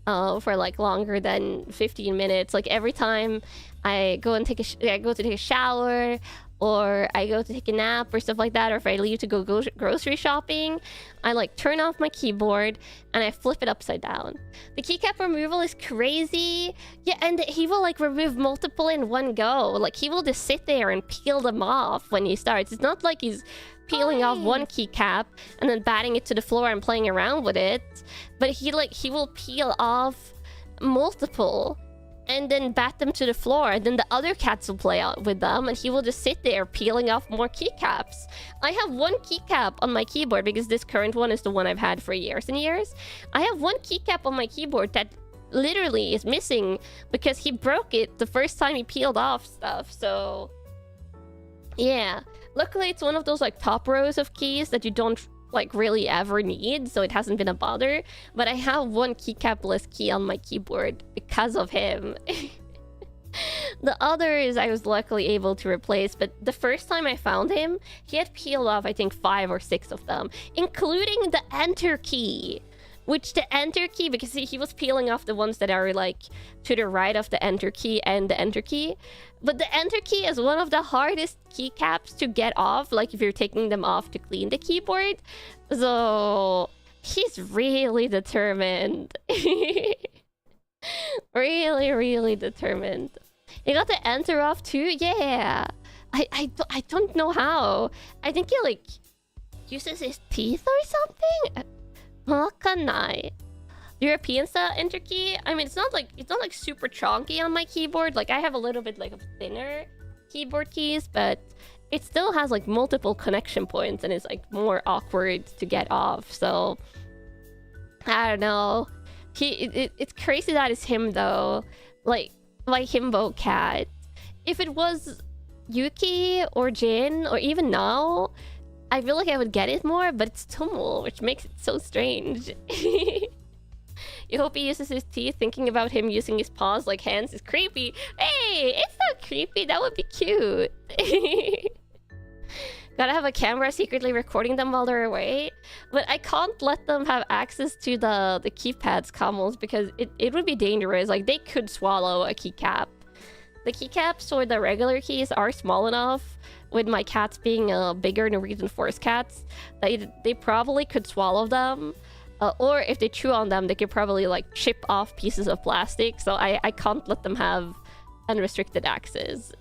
Speaker 3: like longer than 15 minutes. Like every time I go and take a shower, or I go to take a nap or stuff like that, or if I leave to go grocery shopping, I like turn off my keyboard and I flip it upside down. The keycap removal is crazy. Yeah, and he will like remove multiple in one go. Like he will just sit there and peel them off when he starts. It's not like he's peeling off one keycap and then batting it to the floor and playing around with it, but he will peel off multiple and then bat them to the floor, and then the other cats will play out with them, and he will just sit there peeling off more keycaps. I have one keycap on my keyboard because this current one is the one I've had for years and years. I have one keycap on my keyboard that literally is missing because he broke it the first time he peeled off stuff. So yeah, luckily it's one of those like top rows of keys that you don't like really ever need, so it hasn't been a bother. But I have one keycapless key on my keyboard because of him. The others I was luckily able to replace, but the first time I found him, he had peeled off I think 5 or 6 of them, including the enter key. Which the enter key, because he was peeling off the ones that are like to the right of the enter key and the enter key. But the enter key is one of the hardest keycaps to get off, like if you're taking them off to clean the keyboard. So he's really determined. Really determined. He got the enter off too? Yeah. I don't know how. I think he like uses his teeth or something? Wakanai. European style enter key. I mean, it's not like super chonky on my keyboard. Like I have a little bit like of thinner keyboard keys, but it still has like multiple connection points and is like more awkward to get off. So I don't know. It's crazy that it's him though. Like my himbo cat. If it was Yuki or Jin or even now, I feel like I would get it more, but it's Tumul, which makes it so strange. You hope he uses his teeth. Thinking about him using his paws like hands is creepy. Hey, it's not creepy. That would be cute. Gotta have a camera secretly recording them while they're away. But I can't let them have access to the keypads, Kamals, because it would be dangerous. Like, they could swallow a keycap. The keycaps or the regular keys are small enough, with my cats being bigger Norwegian forest cats, they probably could swallow them. Or if they chew on them, they could probably like chip off pieces of plastic. So I can't let them have unrestricted access.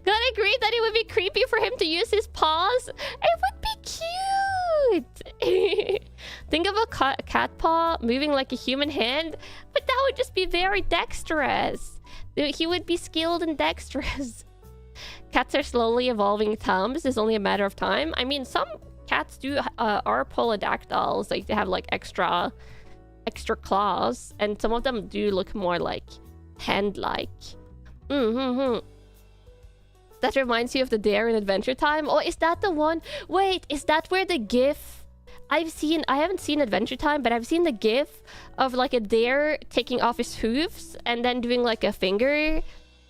Speaker 3: Gotta agree that it would be creepy for him to use his paws. It would be cute. Think of a cat paw moving like a human hand, but that would just be very dexterous. He would be skilled and dexterous. Cats are slowly evolving thumbs. It's only a matter of time. I mean, some cats are polydactyls. Like they have like extra claws, and some of them do look more like hand-like. That reminds you of the Dare in Adventure Time. Oh, is that the one? Wait, is that where the GIF? I haven't seen Adventure Time, but I've seen the GIF of like a dare taking off his hooves and then doing like a finger,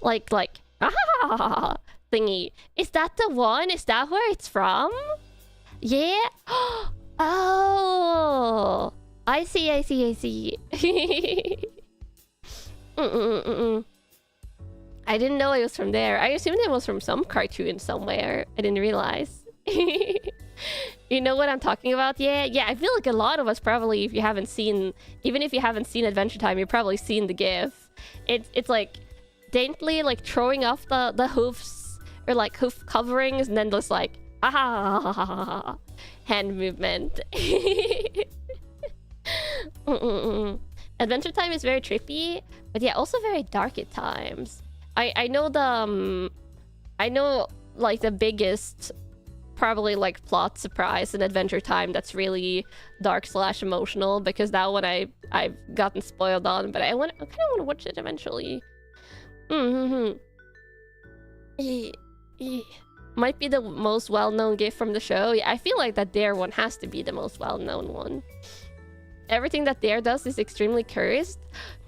Speaker 3: like ah thingy. Is that the one? Is that where it's from? Yeah. Oh, I see. I didn't know it was from there. I assumed it was from some cartoon somewhere. I didn't realize. You know what I'm talking about? Yeah. I feel like a lot of us probably, if you haven't seen, even if you haven't seen Adventure Time, you've probably seen the GIF. It's like daintily like throwing off the hoofs or like hoof coverings, and then just like hand movement. Adventure Time is very trippy, but yeah, also very dark at times. I know like the biggest probably like plot surprise in Adventure Time that's really dark / emotional, because that one I've gotten spoiled on, but I kind of want to watch it eventually. Might be the most well-known GIF from the show. Yeah, I feel like that Dare one has to be the most well-known one. Everything that Dare does is extremely cursed.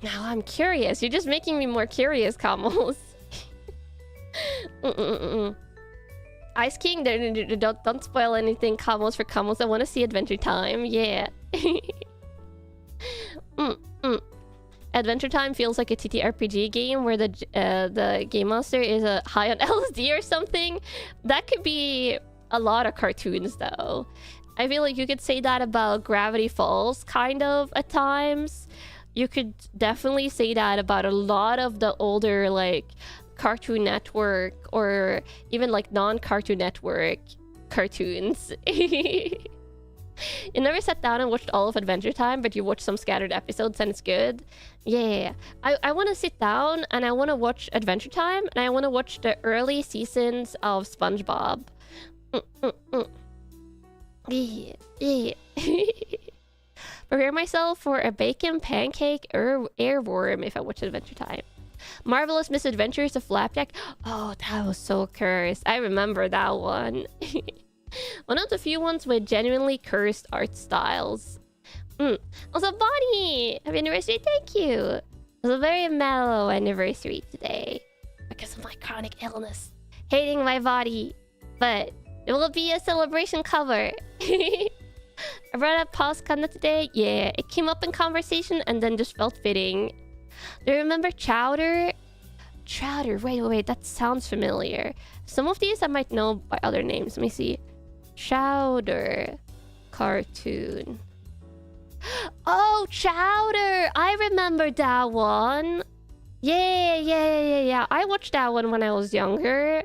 Speaker 3: Now I'm curious. You're just making me more curious, Kamals. Ice King, don't spoil anything, Kamals, for Kamals. I want to see Adventure Time. Yeah. Adventure Time feels like a TTRPG game where the game master is high on LSD or something. That could be a lot of cartoons though. I feel like you could say that about Gravity Falls kind of at times. You could definitely say that about a lot of the older like Cartoon Network or even like non-Cartoon Network cartoons. You never sat down and watched all of Adventure Time, but you watched some scattered episodes and it's good. Yeah, I want to sit down and I want to watch Adventure Time and I want to watch the early seasons of SpongeBob. Yeah. Prepare myself for a bacon pancake airworm if I watch Adventure Time. Marvelous Misadventures of Flapjack. Oh, that was so cursed. I remember that one. One of the few ones with genuinely cursed art styles. Also, Bonnie! Happy anniversary, thank you! It was a very mellow anniversary today. Because of my chronic illness. Hating my body. But it will be a celebration cover. I brought up Pause Kanna today. Yeah, it came up in conversation and then just felt fitting. Do you remember Chowder? Chowder, wait, that sounds familiar. Some of these I might know by other names. Let me see. Chowder cartoon. Oh, Chowder! I remember that one. Yeah. I watched that one when I was younger.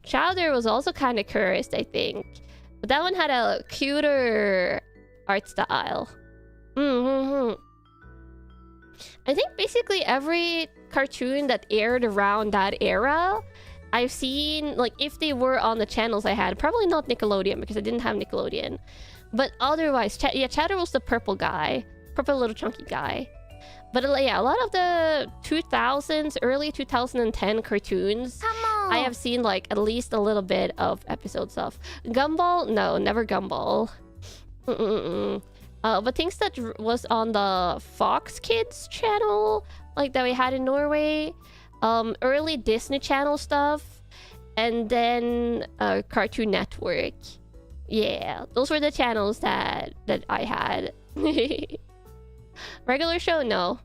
Speaker 3: Chowder was also kind of cursed, I think. But that one had a cuter art style. I think basically every cartoon that aired around that era, I've seen, like, if they were on the channels I had. Probably not Nickelodeon, because I didn't have Nickelodeon. But otherwise, Chowder was the purple guy. Purple little chunky guy. But yeah, a lot of the 2000s, early 2010 cartoons, I have seen, like, at least a little bit of episodes of. Gumball? No, never Gumball. But things that was on the Fox Kids channel, like that we had in Norway, early Disney Channel stuff, and then Cartoon Network. Yeah, those were the channels that I had. Regular show? No.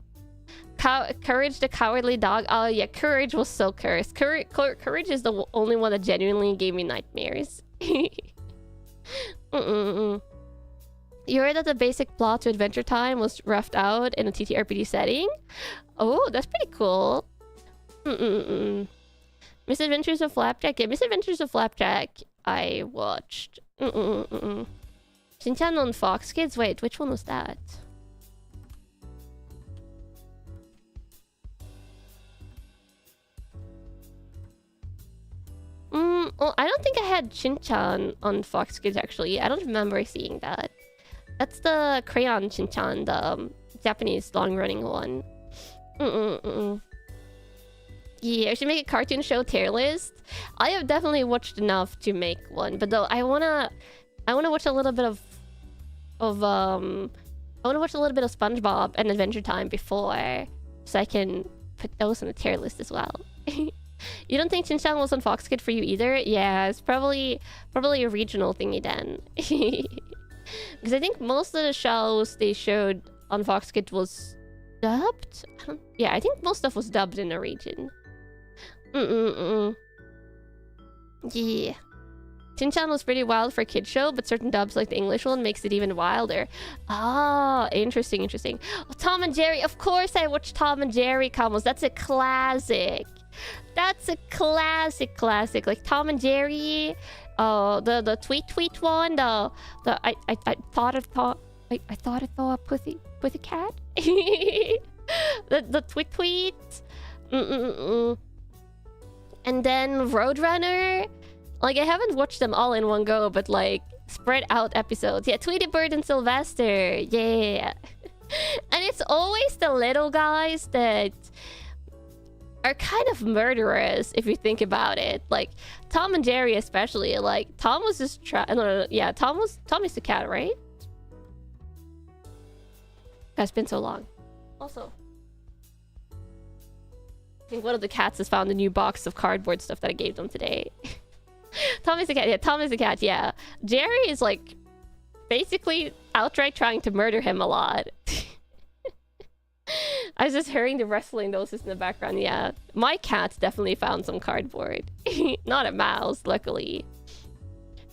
Speaker 3: Courage the Cowardly Dog? Oh yeah, Courage was so cursed. Courage is the only one that genuinely gave me nightmares. You heard that the basic plot to Adventure Time was roughed out in a TTRPG setting? Oh, that's pretty cool. Misadventures of Flapjack? Yeah, Misadventures of Flapjack I watched. Shinchan on Fox Kids? Wait, which one was that? Well, I don't think I had Shinchan on Fox Kids actually. I don't remember seeing that. That's the Crayon Shinchan, the Japanese long-running one. Yeah, I should make a cartoon show tier list. I have definitely watched enough to make one, but though I wanna watch a little bit of SpongeBob and Adventure Time before, so I can put those on the tier list as well. You don't think Shinchan was on Fox Kid for you either? Yeah, it's probably a regional thingy then. Because I think most of the shows they showed on Fox Kids was dubbed? Yeah, I think most stuff was dubbed in the region. Yeah. Shinchan was pretty wild for a kid show, but certain dubs like the English one makes it even wilder. Ah, interesting. Oh, Tom and Jerry, of course I watched Tom and Jerry combos. That's a classic. That's a classic. Like Tom and Jerry, the tweet one, I thought I saw a pussy cat. the tweet. And then Roadrunner. Like, I haven't watched them all in one go, but like spread out episodes. Yeah, Tweety Bird and Sylvester. Yeah. And it's always the little guys that are kind of murderous if you think about it. Like Tom and Jerry especially. Like Tom was just yeah, Tom is the cat, right? That's been so long. Also, I think one of the cats has found a new box of cardboard stuff that I gave them today. Tom is the cat. Yeah, Tom is the cat. Yeah, Jerry is like basically outright trying to murder him a lot. I was just hearing the wrestling noises in the background. Yeah, my cat definitely found some cardboard. Not a mouse, luckily.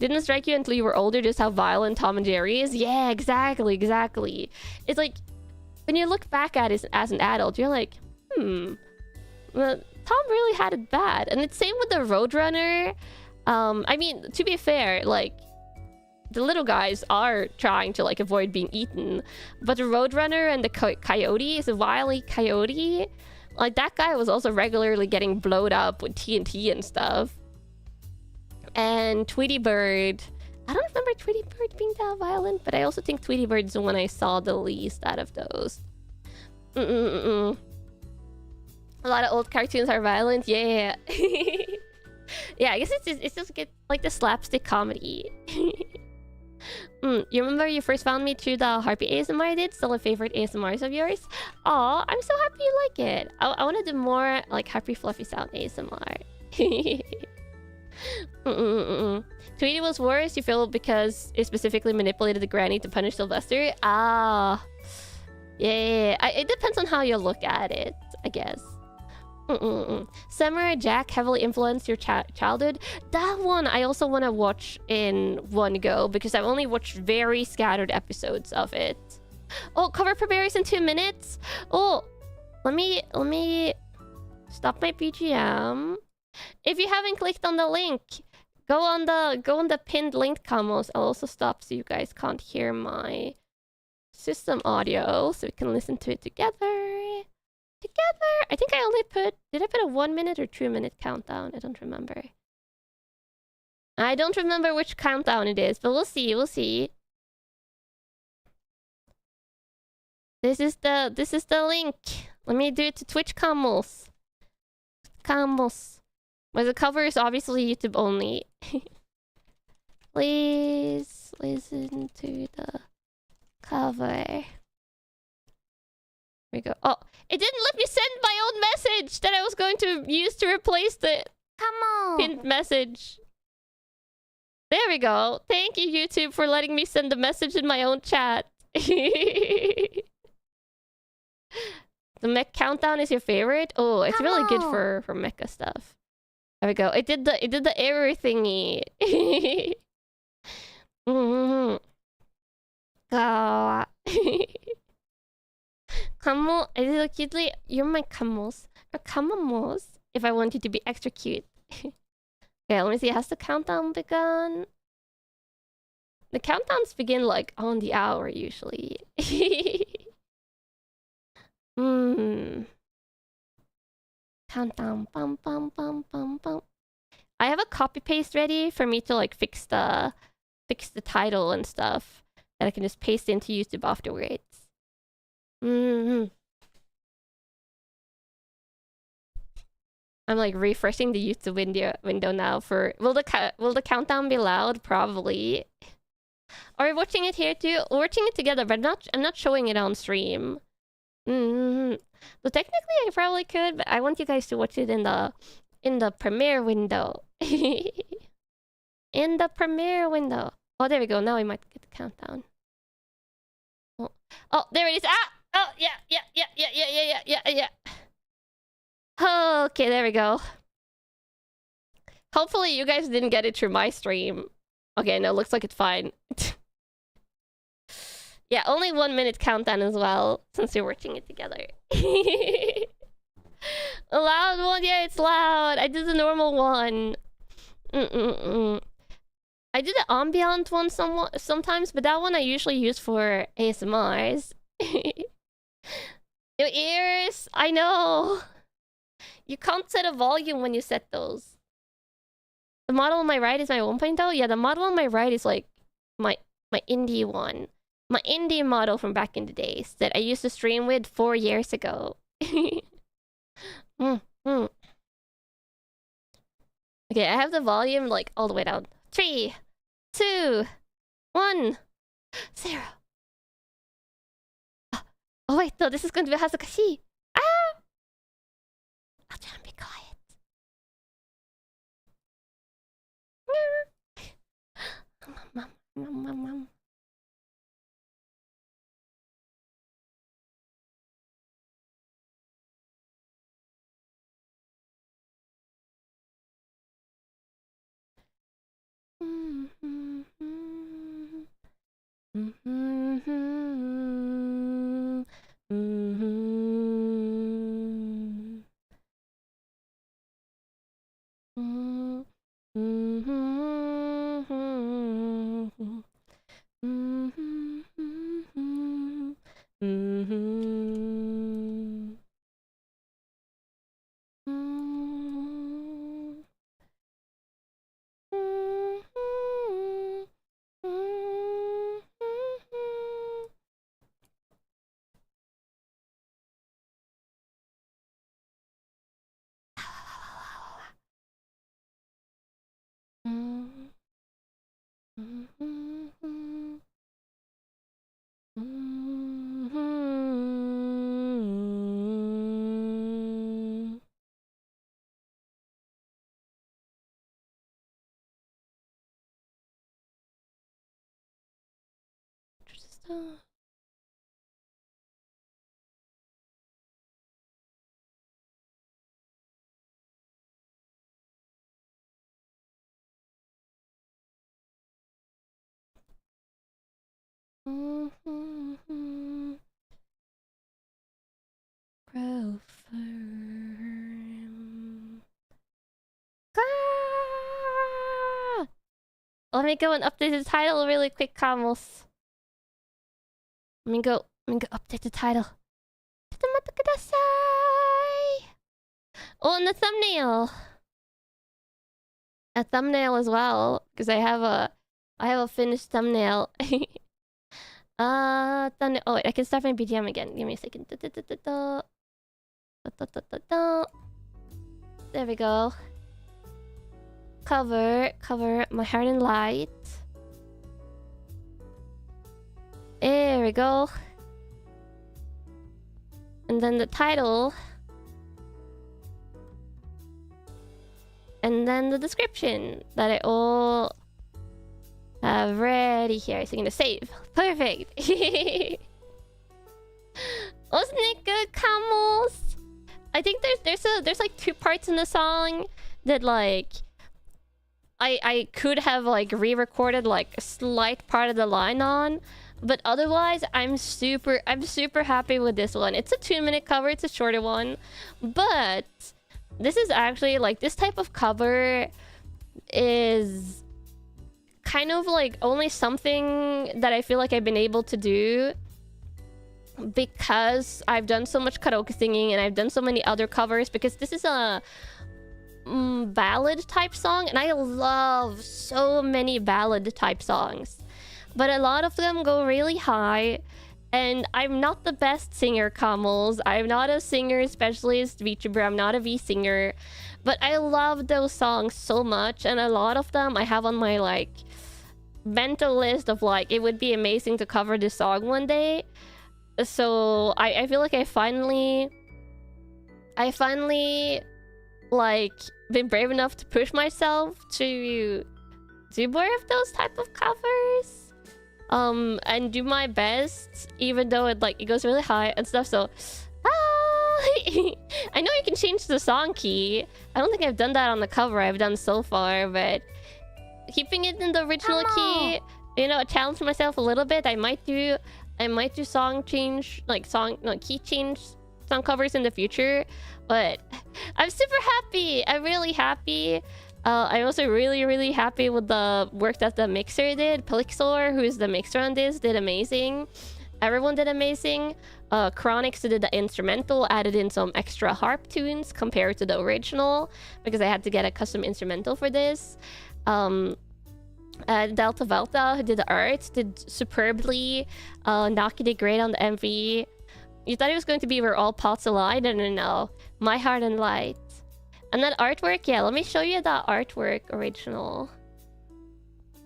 Speaker 3: Didn't strike you until you were older just how violent Tom and Jerry is? Yeah, exactly. It's like, when you look back at it as an adult, you're like, well, Tom really had it bad. And it's same with the Roadrunner. I mean, to be fair, like, the little guys are trying to, like, avoid being eaten. But the Roadrunner and the coyote is a wily coyote. Like, that guy was also regularly getting blowed up with TNT and stuff. And Tweety Bird. I don't remember Tweety Bird being that violent, but I also think Tweety Bird's the one I saw the least out of those. A lot of old cartoons are violent. Yeah. Yeah, I guess it's just get like the slapstick comedy. You remember you first found me through the Harpy ASMR I did? Still a favorite ASMRs of yours? Aw, I'm so happy you like it. I want to do more like Harpy Fluffy Sound ASMR. Tweety was worse, you feel, because it specifically manipulated the granny to punish Sylvester? Ah. Yeah. It depends on how you look at it, I guess. Samurai Jack heavily influenced your childhood. That one I also want to watch in one go because I've only watched very scattered episodes of it. Oh, cover premieres in 2 minutes. Oh, let me stop my BGM. If you haven't clicked on the link, go on the pinned link combos. I'll also stop so you guys can't hear my system audio, so we can listen to it together. I think I only did I put a 1 minute or 2 minute countdown? I don't remember. I don't remember which countdown it is, but we'll see. This is the link. Let me do it to Twitch combos. But the cover is obviously YouTube only. Please listen to the cover. Here we go. Oh, it didn't let me send my own message that I was going to use to replace the pinned message. There we go. Thank you, YouTube, for letting me send the message in my own chat. The mech countdown is your favorite? Oh, it's really good for mecha stuff. There we go. It did the error thingy. Kamo, a little cutely. You're my kamos. Or kamamos. If I want you to be extra cute. Okay, let me see. Has the countdown begun? The countdowns begin like on the hour usually. Countdown. Bum bum bum bum bum. I have a copy paste ready for me to like fix the title and stuff that I can just paste into YouTube afterwards. I'm like refreshing the YouTube window now for will the countdown be loud? Probably. Are we watching it here too? We're watching it together, but I'm not showing it on stream. So technically I probably could, but I want you guys to watch it in the premiere window. In the premiere window. Oh, there we go. Now we might get the countdown. Oh, there it is. Ah! Oh, yeah. Okay, there we go. Hopefully you guys didn't get it through my stream. Okay, no, looks like it's fine. Yeah, only 1 minute countdown as well, since you're watching it together. A loud one? Yeah, it's loud. I did the normal one. I do the ambient one sometimes, but that one I usually use for ASMRs. Your ears! I know! You can't set a volume when you set those. The model on my right is my 1.0? Yeah, the model on my right is like my indie one. My indie model from back in the days that I used to stream with 4 years ago. Okay, I have the volume like all the way down. 3, 2, 1, 0. Oh wait, no, this is going to be hazukashi. Ah! I'll try and be quiet. Mom. Grow firm. Ah! Let me go and update the title really quick, Kamos. Let me go update the title. Oh, and the thumbnail. A thumbnail as well, because I have a finished thumbnail. Thumbnail. Oh wait, I can start my BGM again. Give me a second. There we go. Cover, my heart and light. There we go. And then the title. And then the description that I all have ready here. So I'm gonna save. Perfect. Wasn't it good, Camels? I think there's like 2 parts in the song that like I could have like re-recorded like a slight part of the line on, but otherwise I'm super happy with this one. It's a 2-minute cover, it's a shorter one, but this is actually like this type of cover is kind of like only something that I feel like I've been able to do because I've done so much karaoke singing and I've done so many other covers, because this is a ballad type song and I love so many ballad type songs, but a lot of them go really high and I'm not the best singer, Kamals. I'm not a singer specialist VTuber. I'm not a V singer, but I love those songs so much, and a lot of them I have on my like mental list of like it would be amazing to cover this song one day. So I feel like I finally like been brave enough to push myself to do more of those type of covers. And do my best, even though it goes really high and stuff. So I know you can change the song key. I don't think I've done that on the cover I've done so far, but keeping it in the original key, you know, I challenged myself a little bit. I might do song change, key change song covers in the future, but I'm super happy. I'm really happy. I'm also really happy with the work that the mixer did. Pelixor, who's the mixer on this, did amazing. Everyone did amazing. Chronix did the instrumental, added in some extra harp tunes compared to the original, because I had to get a custom instrumental for this. Delta Velta, who did the art, did superbly. Naki did great on the MV. You thought it was going to be We're All Pots Alive? No. My Heart and Light. And that artwork, yeah, let me show you the artwork original.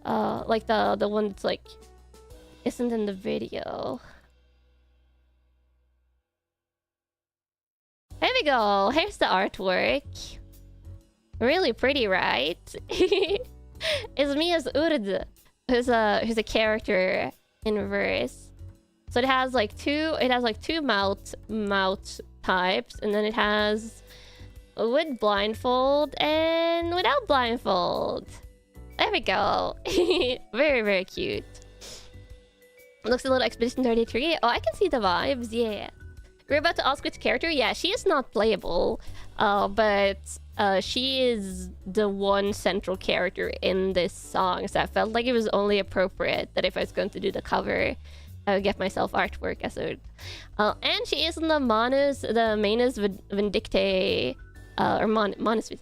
Speaker 3: Like the one that's like isn't in the video. There we go. Here's the artwork. Really pretty, right? It's me as Urd, who's a character in reverse. So it has like two mouth types, and then it has with blindfold and without blindfold. There we go. Very cute. Looks a little Expedition 33. Oh, I can see the vibes. Yeah. We're about to ask which character. Yeah, she is not playable, but she is the one central character in this song. So I felt like it was only appropriate that if I was going to do the cover, I would get myself artwork as it. And she is in the Manus Vindictae. Or Manus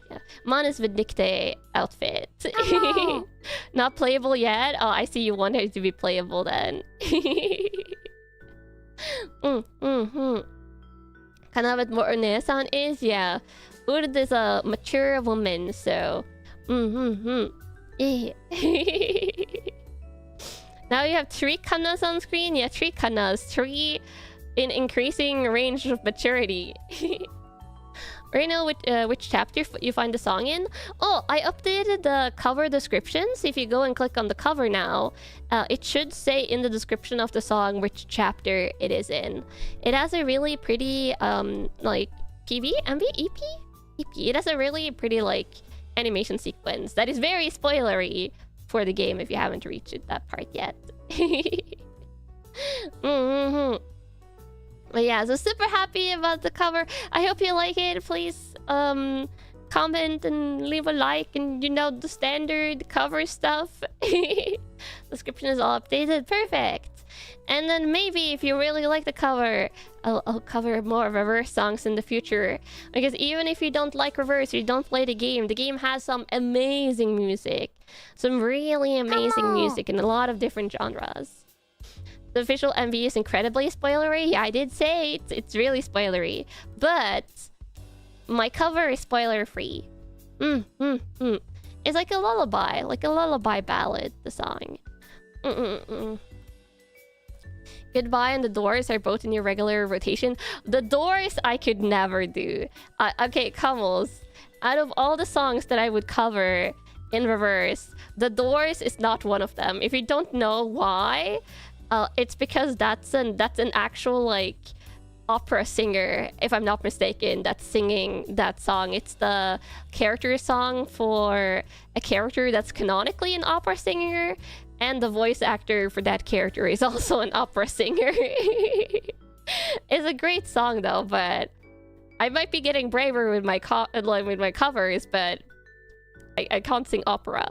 Speaker 3: Vindictae outfit. Not playable yet? Oh, I see, you want her to be playable then. Kind of what more Nesan is? Yeah. Urd is a mature woman, so... Yeah. Now you have 3 Kannas on screen. Yeah, 3 Kannas. 3 in increasing range of maturity. Right now, which chapter you find the song in? Oh, I updated the cover descriptions. If you go and click on the cover now, it should say in the description of the song which chapter it is in. It has a really pretty, like, PV? MV? EP? EP. It has a really pretty, like, animation sequence that is very spoilery for the game if you haven't reached that part yet. But yeah, so super happy about the cover. I hope you like it. Please comment and leave a like and, you know, the standard cover stuff. Description is all updated. Perfect. And then maybe if you really like the cover, I'll cover more reverse songs in the future. Because even if you don't like reverse, you don't play the game has some amazing music. Some really amazing music in a lot of different genres. The official MV is incredibly spoilery. Yeah, I did say it's really spoilery. But my cover is spoiler-free. It's like a lullaby ballad, the song. Goodbye and The Doors are both in your regular rotation. The Doors I could never do. Okay, Kamals. Out of all the songs that I would cover in reverse, The Doors is not one of them. If you don't know why, it's because that's an actual, like, opera singer, if I'm not mistaken, that's singing that song. It's the character song for a character that's canonically an opera singer, and the voice actor for that character is also an opera singer. It's a great song though, but I might be getting braver with my covers, but I can't sing opera.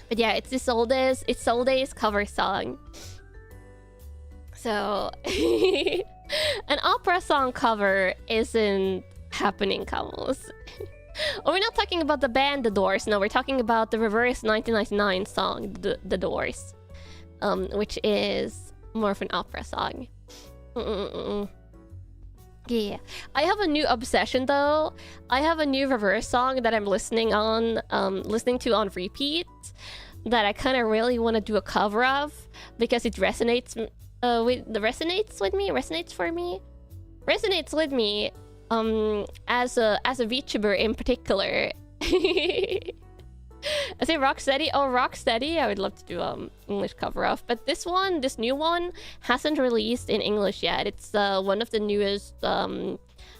Speaker 3: But yeah, it's Isolde's cover song. So an opera song cover isn't happening, Kamals. Oh, we're not talking about the band The Doors. No, we're talking about the reverse 1999 song, The Doors, which is more of an opera song. Yeah, I have a new obsession though. I have a new reverse song that I'm listening to on repeat that I kind of really want to do a cover of because it resonates with me as a VTuber in particular. I say Rocksteady. Oh, Rocksteady, I would love to do English cover of, but this new one hasn't released in English yet. It's one of the newest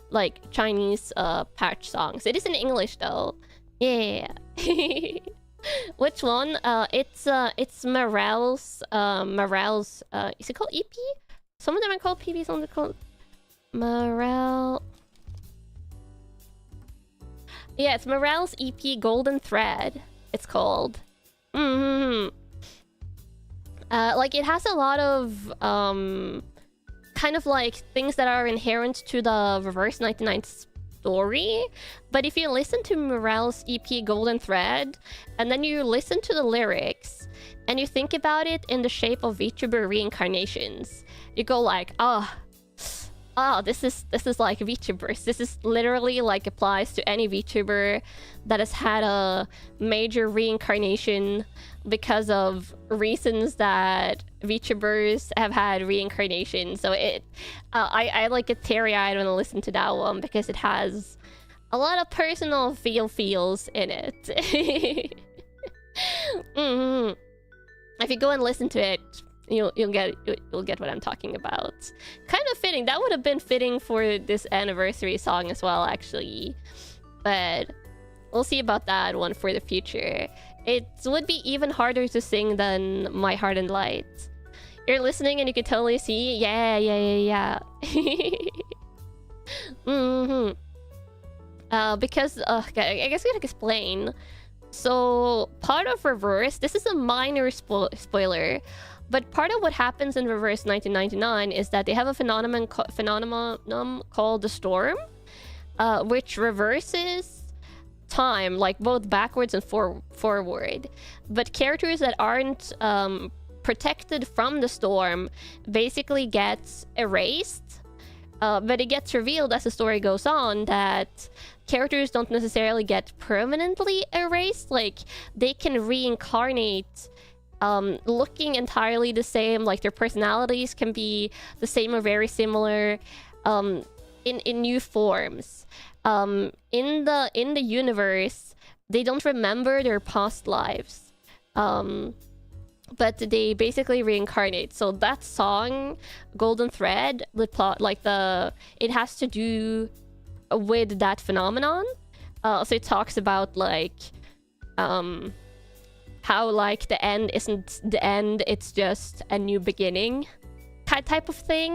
Speaker 3: like Chinese patch songs. It is in English though. Yeah. Which one? It's Morel's is it called EP? Some of them are called PB, some of them are called Morel. Yeah, it's Morel's EP Golden Thread, it's called. Like, it has a lot of kind of like things that are inherent to the Reverse 99 story. But if you listen to Morel's EP Golden Thread, and then you listen to the lyrics, and you think about it in the shape of VTuber reincarnations, you go like, this is like VTubers. This is literally like applies to any VTuber that has had a major reincarnation because of reasons that VTubers have had reincarnation. So I like get teary-eyed when I listen to that one because it has a lot of personal feels in it. If you go and listen to it, you'll get what I'm talking about. Kind of fitting. That would have been fitting for this anniversary song as well, actually. But we'll see about that one for the future. It would be even harder to sing than My Heart and Light. You're listening and you can totally see. Yeah. Because I guess I gotta explain. So part of Reverse, this is a minor spoiler. But part of what happens in Reverse 1999 is that they have a phenomenon called the Storm, which reverses time, like both backwards and forward. But characters that aren't protected from the storm basically gets erased. But it gets revealed as the story goes on that characters don't necessarily get permanently erased. Like, they can reincarnate looking entirely the same. Like, their personalities can be the same or very similar in new forms. In the universe, they don't remember their past lives. But they basically reincarnate. So that song, Golden Thread, the plot, like it has to do with that phenomenon. So it talks about like how like the end isn't the end, it's just a new beginning type of thing.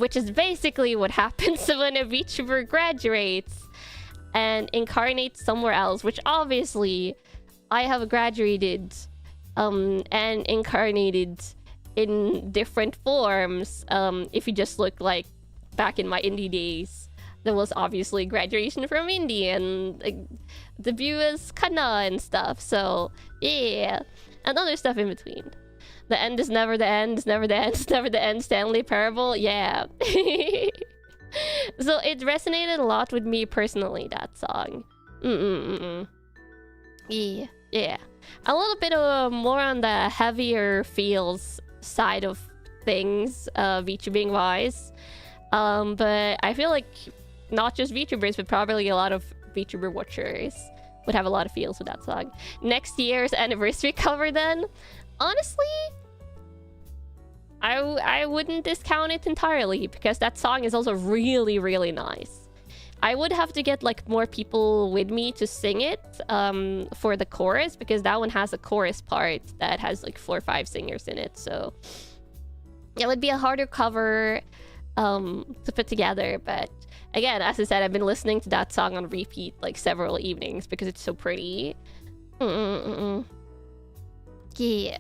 Speaker 3: Which is basically what happens when a VTuber graduates and incarnates somewhere else, which obviously I have graduated and incarnated in different forms. If you just look like back in my indie days, there was obviously graduation from indie and like, debut as Kanna and stuff. So yeah, and other stuff in between. The end is never the end, it's never the end, it's never the end, Stanley Parable, yeah. So it resonated a lot with me personally, that song. Yeah. A little bit more on the heavier feels side of things, VTubing wise. But I feel like not just VTubers, but probably a lot of VTuber watchers would have a lot of feels with that song. Next year's anniversary cover then? Honestly, I wouldn't discount it entirely, because that song is also really, really nice. I would have to get like more people with me to sing it for the chorus, because that one has a chorus part that has like 4 or 5 singers in it. So it would be a harder cover to put together. But again, as I said, I've been listening to that song on repeat like several evenings because it's so pretty. Yeah.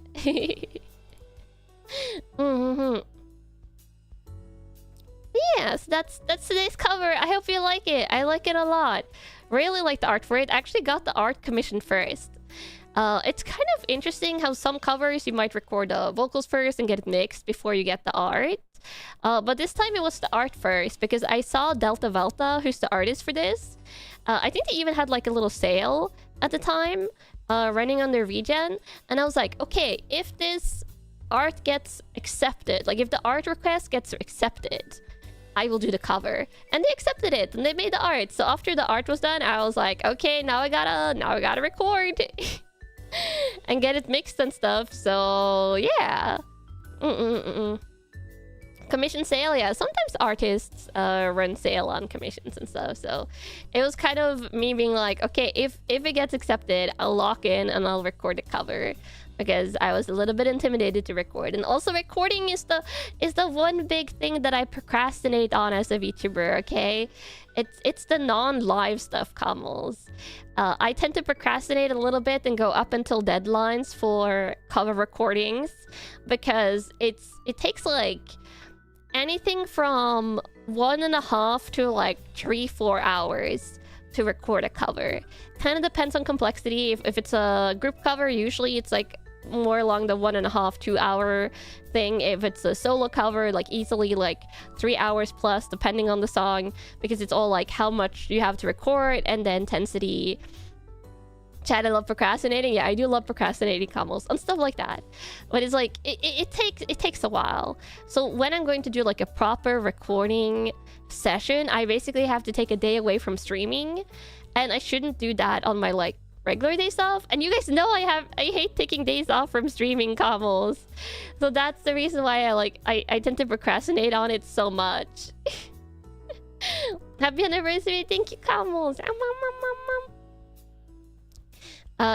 Speaker 3: Yes, that's today's cover. I hope you like it. I like it a lot. Really like the art for it. I actually got the art commissioned first. It's kind of interesting how some covers you might record the vocals first and get it mixed before you get the art. But this time it was the art first, because I saw Delta Velta, who's the artist for this. I think they even had like a little sale at the time running on their regen. And I was like, okay, if this art gets accepted, like if the art request gets accepted, I will do the cover. And they accepted it and they made the art. So after the art was done, I was like, okay, now I gotta record and get it mixed and stuff. So yeah. Commission sale, yeah. Sometimes artists run sale on commissions and stuff. So it was kind of me being like, okay, if it gets accepted, I'll lock in and I'll record the cover, because I was a little bit intimidated to record. And also recording is the one big thing that I procrastinate on as a VTuber, okay? It's the non-live stuff, Kamals. I tend to procrastinate a little bit and go up until deadlines for cover recordings, because it takes like anything from 1.5 to like 3-4 hours to record a cover. Kind of depends on complexity. If it's a group cover, usually it's like more along the 1.5-2 hour thing. If it's a solo cover, like easily like 3 hours plus, depending on the song, because it's all like how much you have to record and the intensity. Chad, I love procrastinating. Yeah, I do love procrastinating, Kamals, and stuff like that. But it's like it takes a while. So when I'm going to do like a proper recording session, I basically have to take a day away from streaming, and I shouldn't do that on my like regular days off. And you guys know I hate taking days off from streaming, Kamals. So that's the reason why I tend to procrastinate on it so much. Happy anniversary! Thank you, Kamals.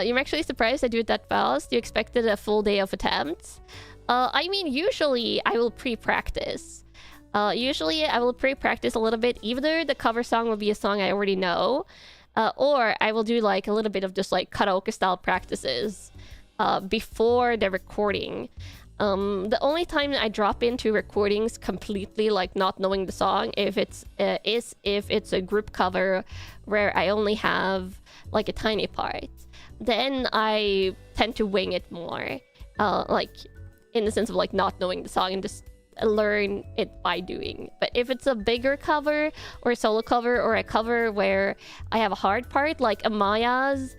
Speaker 3: You're actually surprised I do it that fast. You expected a full day of attempts. I mean, usually I will pre-practice. Usually I will pre-practice a little bit. Either the cover song will be a song I already know, or I will do like a little bit of just like karaoke style practices before the recording. The only time I drop into recordings completely like not knowing the song is if it's a group cover where I only have like a tiny part. Then I tend to wing it more, like in the sense of like not knowing the song and just learn it by doing. But if it's a bigger cover or a solo cover or a cover where I have a hard part, like Amaya's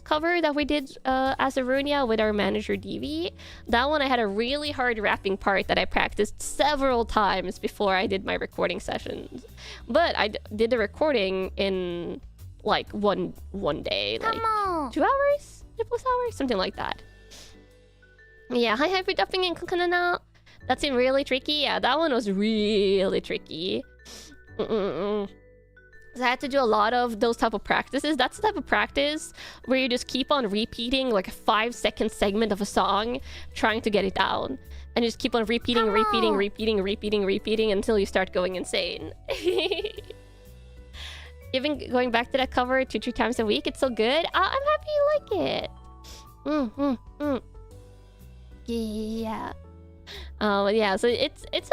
Speaker 3: cover that we did as Aerunia with our manager DV, that one I had a really hard rapping part that I practiced several times before I did my recording sessions. But I did the recording in like one day, like 2 hours, 2+ hours, something like that. Yeah, hi for dubbing in Kanna. That seemed really tricky. Yeah, that one was really tricky. So I had to do a lot of those type of practices. That's the type of practice where you just keep on repeating like a 5-second segment of a song, trying to get it down. And just keep on repeating until you start going insane. Even going back to that cover 2-3 times a week, it's so good. I'm happy you like it. Yeah. Yeah, so it's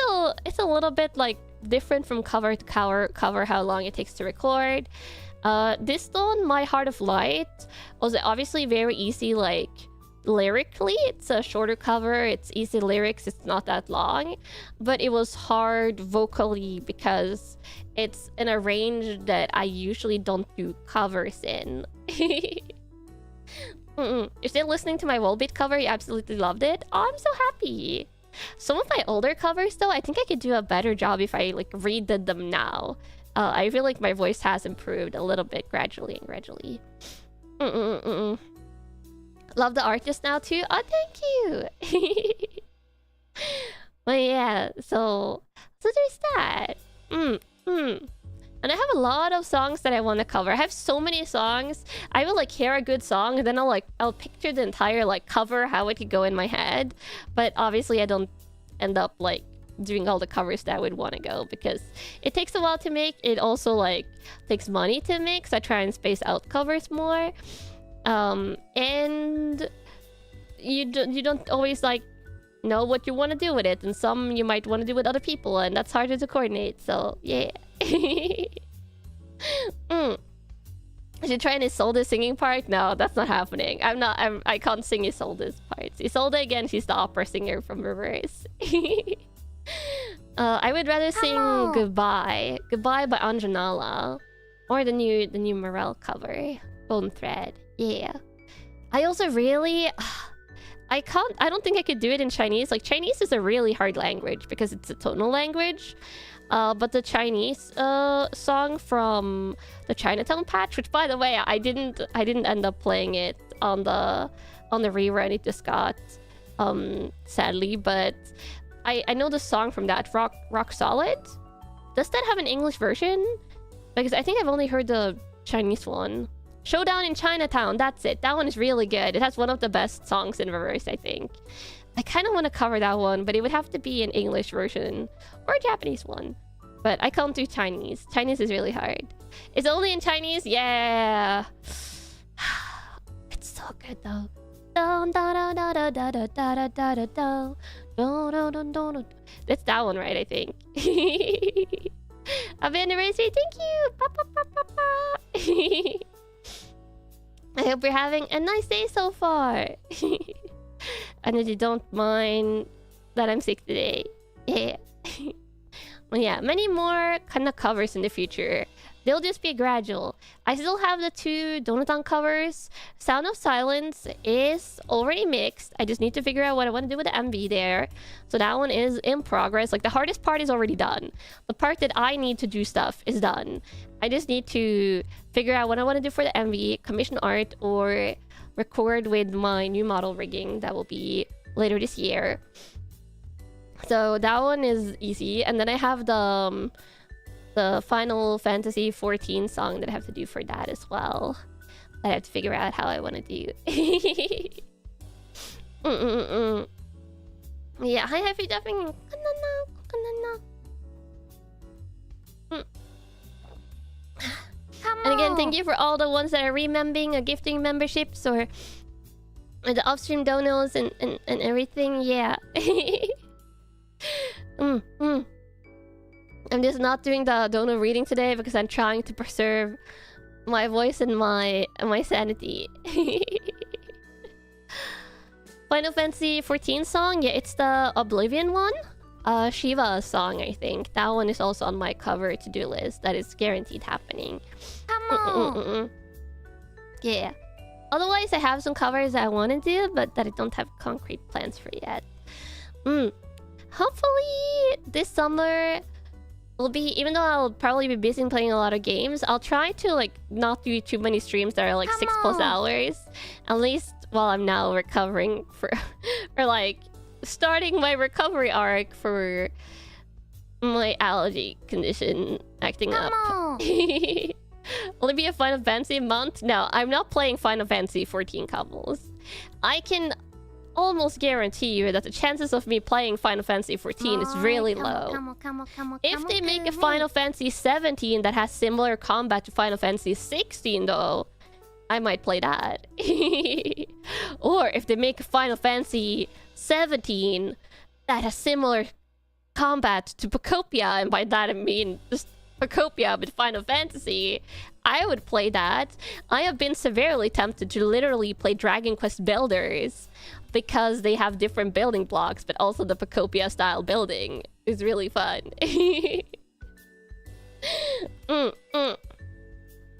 Speaker 3: a little bit like different from cover to cover how long it takes to record. This one, My Heart of Light, was obviously very easy, like lyrically. It's a shorter cover, it's easy lyrics, it's not that long, but it was hard vocally because it's in a range that I usually don't do covers in. You're still listening to my Wallbeat cover? You absolutely loved it? Oh, I'm so happy. Some of my older covers, though, I think I could do a better job if I like redid them now. I feel like my voice has improved a little bit gradually. Love the artist now too. Oh, thank you. But yeah, so there's that. And I have a lot of songs that I want to cover. I have so many songs. I will like hear a good song and then I'll picture the entire like cover, how it could go in my head. But obviously I don't end up like doing all the covers that I would want to go because it takes a while to make. It also like takes money to make, so I try and space out covers more. And you don't always like know what you want to do with it, and some you might want to do with other people, and that's harder to coordinate. So yeah. I should try and Isolde's singing part. No, that's not happening. I can't sing Isolde's parts. Isolde, again, she's the opera singer from Reverse. I would rather sing Goodbye by Anjanala, or the new Morel cover, Golden Thread. Yeah. I also really I don't think I could do it in Chinese. Like, Chinese is a really hard language because it's a tonal language. But the Chinese song from the Chinatown patch, which by the way, I didn't end up playing it on the rerun. It just got sadly, but I know the song from that, Rock Solid. Does that have an English version? Because I think I've only heard the Chinese one. Showdown in Chinatown, that's it. That one is really good. It has one of the best songs in Reverse, I think. I kind of want to cover that one, but it would have to be an English version or a Japanese one. But I can't do Chinese. Chinese is really hard. It's only in Chinese? Yeah. It's so good though. That's that one, right? I think. I've been erased. Thank you. I hope you're having a nice day so far. And that you don't mind that I'm sick today. Yeah. Well, yeah, many more Kanna covers in the future. They'll just be gradual. I still have the 2 Donaton covers. Sound of Silence is already mixed. I just need to figure out what I want to do with the MV there. So that one is in progress. Like, the hardest part is already done. The part that I need to do stuff is done. I just need to figure out what I want to do for the MV, commission art, or record with my new model rigging that will be later this year. So that one is easy. And then I have the Final Fantasy 14 song that I have to do for that as well. I have to figure out how I want to do. Yeah, hi, happy dubbing. And again, thank you for all the ones that are remembering or gifting memberships or the upstream donos and everything. Yeah. I'm just not doing the dono reading today because I'm trying to preserve my voice and my sanity. Final Fantasy 14 song, yeah, it's the Oblivion one. Shiva song, I think. That one is also on my cover to-do list. That is guaranteed happening.
Speaker 2: Come on.
Speaker 3: Yeah. Otherwise, I have some covers that I want to do, but that I don't have concrete plans for yet. Hopefully, this summer will be... Even though I'll probably be busy playing a lot of games, I'll try to, like, not do too many streams that are, like, 6+ hours. At least while I'm now recovering for... or, like, starting my recovery arc for my allergy condition acting up. Will it be a Final Fantasy month? No, I'm not playing Final Fantasy 14 couples. I can almost guarantee you that the chances of me playing Final Fantasy 14 is really low. If they make a Final Fantasy 17 that has similar combat to Final Fantasy 16 though, I might play that. Or if they make a Final Fantasy 17 that has similar combat to Pocopia, and by that I mean just Pocopia with Final Fantasy, I would play that. I have been severely tempted to literally play Dragon Quest Builders because they have different building blocks, but also the Pocopia style building is really fun.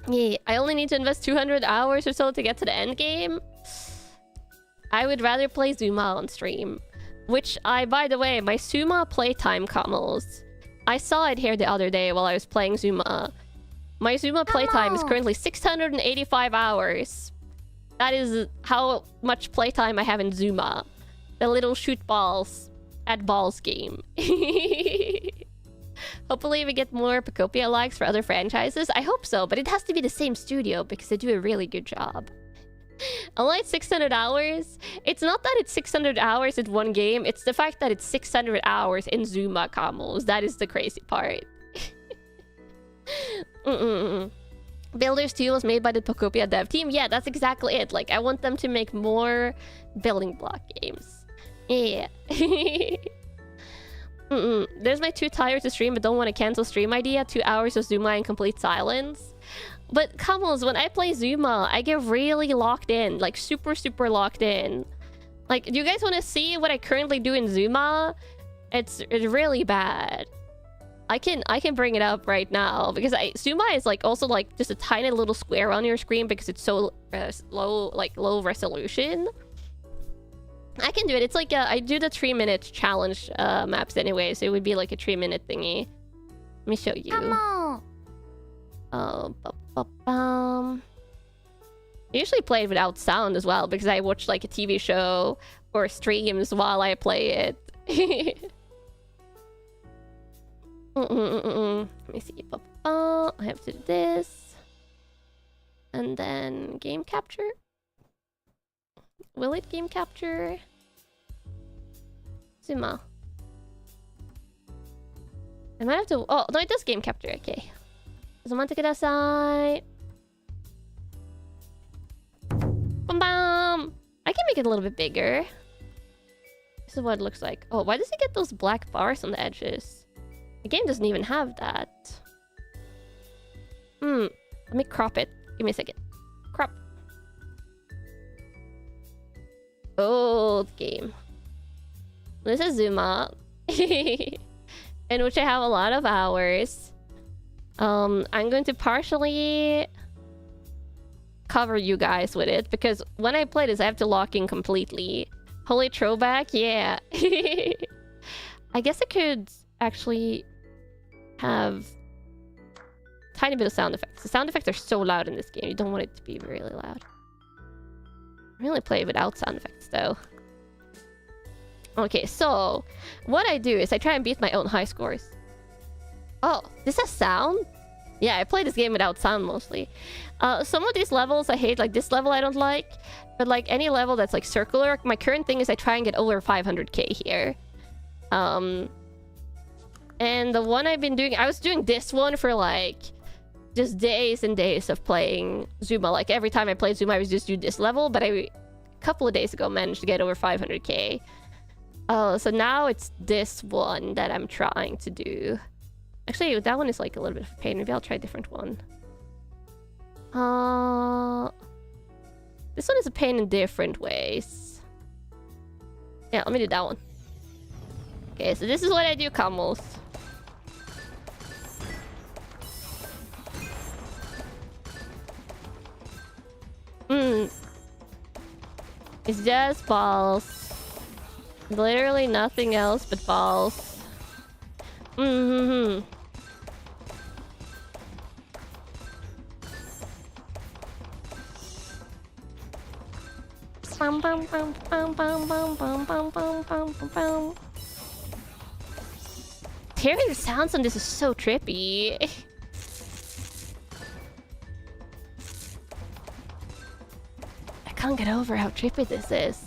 Speaker 3: Yeah, I only need to invest 200 hours or so to get to the end game. I would rather play Zuma on stream. Which by the way, my Zuma playtime commos, I saw it here the other day while I was playing Zuma. My Zuma playtime is currently 685 hours. That is how much playtime I have in Zuma. The little shoot balls at balls game. Hopefully we get more Pocopia likes for other franchises. I hope so, but it has to be the same studio because they do a really good job. Unlike 600 hours, it's not that it's 600 hours in one game, it's the fact that it's 600 hours in Zuma combos. That is the crazy part. Builders 2 was made by the Pocopia dev team. Yeah, that's exactly it. Like, I want them to make more building block games. Yeah. There's my too tired to stream but don't want to cancel stream idea. 2 hours of Zuma in complete silence. But Kamals, when I play Zuma, I get really locked in. Like, super locked in. Like, do you guys want to see what I currently do in Zuma? It's really bad. I can bring it up right now because Zuma is like also like just a tiny little square on your screen because it's so low resolution. I can do it. It's like I do the 3-minute challenge maps anyway, so it would be like a 3-minute thingy. Let me show you. I usually play it without sound as well because I watch like a TV show or streams while I play it. Let me see. I have to do this. And then game capture. Will it game capture? Zuma. I might have to... Oh, no, it does game capture. Okay. 待ってください. Bam! I can make it a little bit bigger. This is what it looks like. Oh, why does it get those black bars on the edges? The game doesn't even have that. Let me crop it. Give me a second. Crop. Old game. This is Zuma. In which I have a lot of hours. I'm going to partially cover you guys with it because when I play this, I have to lock in completely. Holy throwback, yeah. I guess I could actually have a tiny bit of sound effects. The sound effects are so loud in this game. You don't want it to be really loud. I really play without sound effects though. Okay, so what I do is I try and beat my own high scores. Oh, this has sound? Yeah, I play this game without sound mostly. Some of these levels I hate, like this level I don't like. But like any level that's like circular, my current thing is I try and get over 500k here. And the one I've been doing, I was doing this one for like just days and days of playing Zuma. Like every time I played Zuma, I was just do this level. But a couple of days ago managed to get over 500k. So now it's this one that I'm trying to do. Actually, that one is like a little bit of a pain. Maybe I'll try a different one. This one is a pain in different ways. Yeah, let me do that one. Okay, so this is what I do, Camels. It's just balls. Literally nothing else but balls. Hearing the sounds on this is so trippy. I can't get over how trippy this is.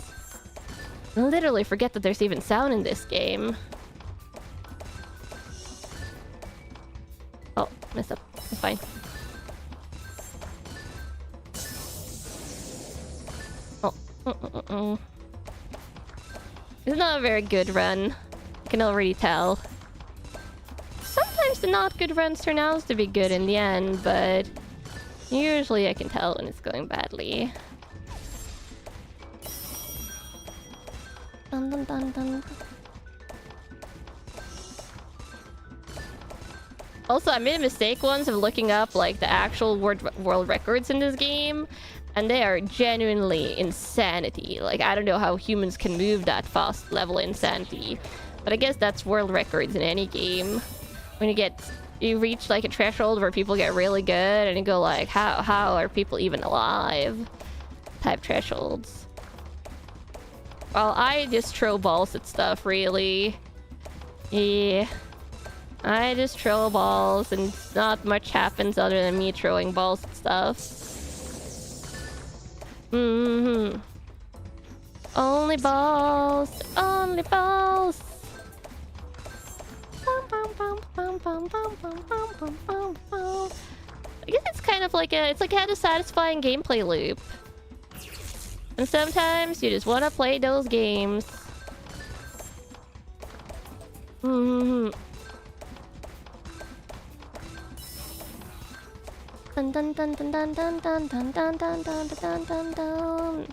Speaker 3: I literally forget that there's even sound in this game. Oh, messed up. It's fine. Oh. It's not a very good run. I can already tell. Sometimes the not good runs turn out to be good in the end, but usually I can tell when it's going badly. Dun, dun, dun, dun. Also, I made a mistake once of looking up like the actual world records in this game, and they are genuinely insanity. Like, I don't know how humans can move that fast level insanity, but I guess that's world records in any game. When you reach like a threshold where people get really good, and you go like, how are people even alive? Type thresholds. Well, I just throw balls at stuff, really. Yeah. I just throw balls, and not much happens other than me throwing balls at stuff. Only balls. Only balls. I guess it's kind of like it's like had a satisfying gameplay loop. And sometimes you just want to play those games. Dun, dun, dun, dun, dun, dun, dun, dun, dun, dun, dun, dun, dun, dun.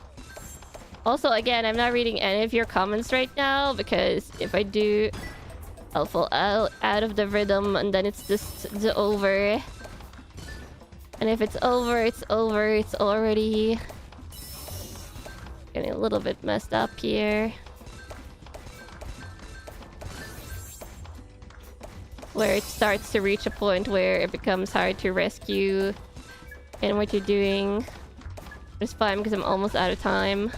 Speaker 3: Also, again, I'm not reading any of your comments right now, because if I do, I'll fall out of the rhythm, and then it's just over. And if it's over, it's over. It's already getting a little bit messed up here. Where it starts to reach a point where it becomes hard to rescue in what you're doing. It's fine because I'm almost out of time.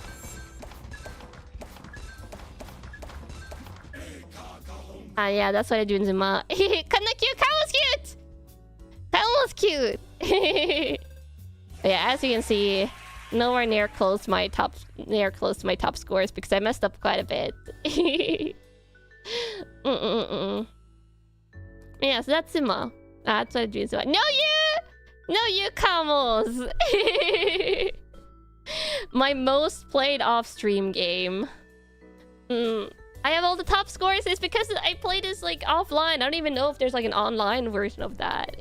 Speaker 3: Ah, yeah, that's what I do in Zuma. Kanna cute! That was cute! That was cute! But yeah, as you can see, nowhere near close to my top scores because I messed up quite a bit. Yeah, so that's Zuma. That's what I do in Zuma. No, you camels! My most played off-stream game. I have all the top scores. It's because I play this like offline. I don't even know if there's like an online version of that.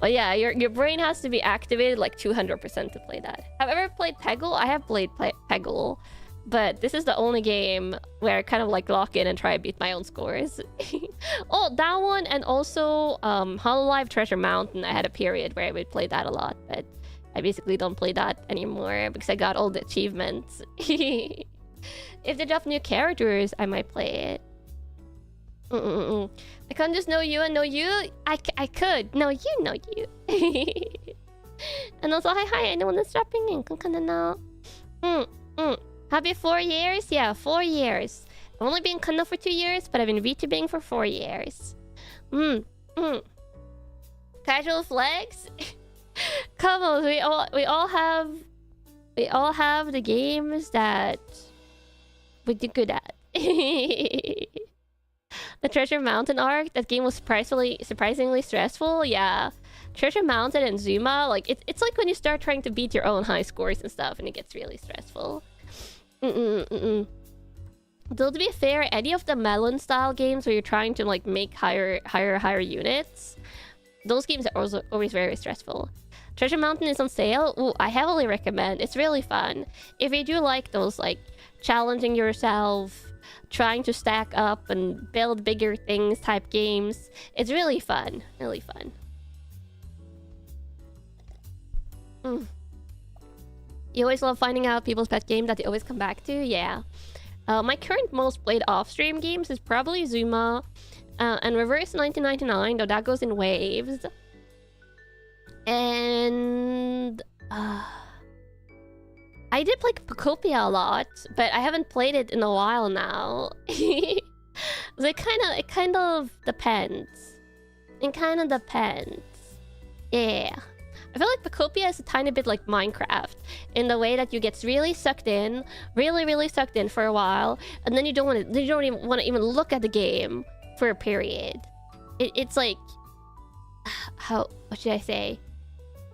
Speaker 3: But yeah, your brain has to be activated like 200% to play that. Have I ever played Peggle? I have played Peggle, but this is the only game where I kind of like lock in and try to beat my own scores. Oh, that one, and also Hololive Treasure Mountain. I had a period where I would play that a lot, but I basically don't play that anymore because I got all the achievements. If they drop new characters, I might play it. I can't just know you and know you. I could. Know you. And also, hi, anyone that's dropping in. Kanna. Happy 4 years? Yeah, 4 years. I've only been Kanna for 2 years, but I've been VTubing for 4 years. Casual flex? Come on, we all have the games that we do good at. The Treasure Mountain arc, that game was surprisingly stressful. Yeah, Treasure Mountain and Zuma, like it's like when you start trying to beat your own high scores and stuff, and it gets really stressful. Though to be fair, any of the melon style games where you're trying to like make higher units, those games are also always very stressful. Treasure Mountain is on sale. Ooh, I heavily recommend. It's really fun. If you do like those, like, challenging yourself, trying to stack up and build bigger things type games, it's really fun. Really fun. You always love finding out people's pet game that they always come back to? Yeah. My current most played off-stream games is probably Zuma and Reverse 1999, though that goes in waves. And I did play Pocopia a lot, but I haven't played it in a while now. So it kind of depends. It kind of depends. Yeah. I feel like Pocopia is a tiny bit like Minecraft in the way that you get really sucked in, really sucked in for a while, and then you don't even want to even look at the game for a period. It's like, what should I say?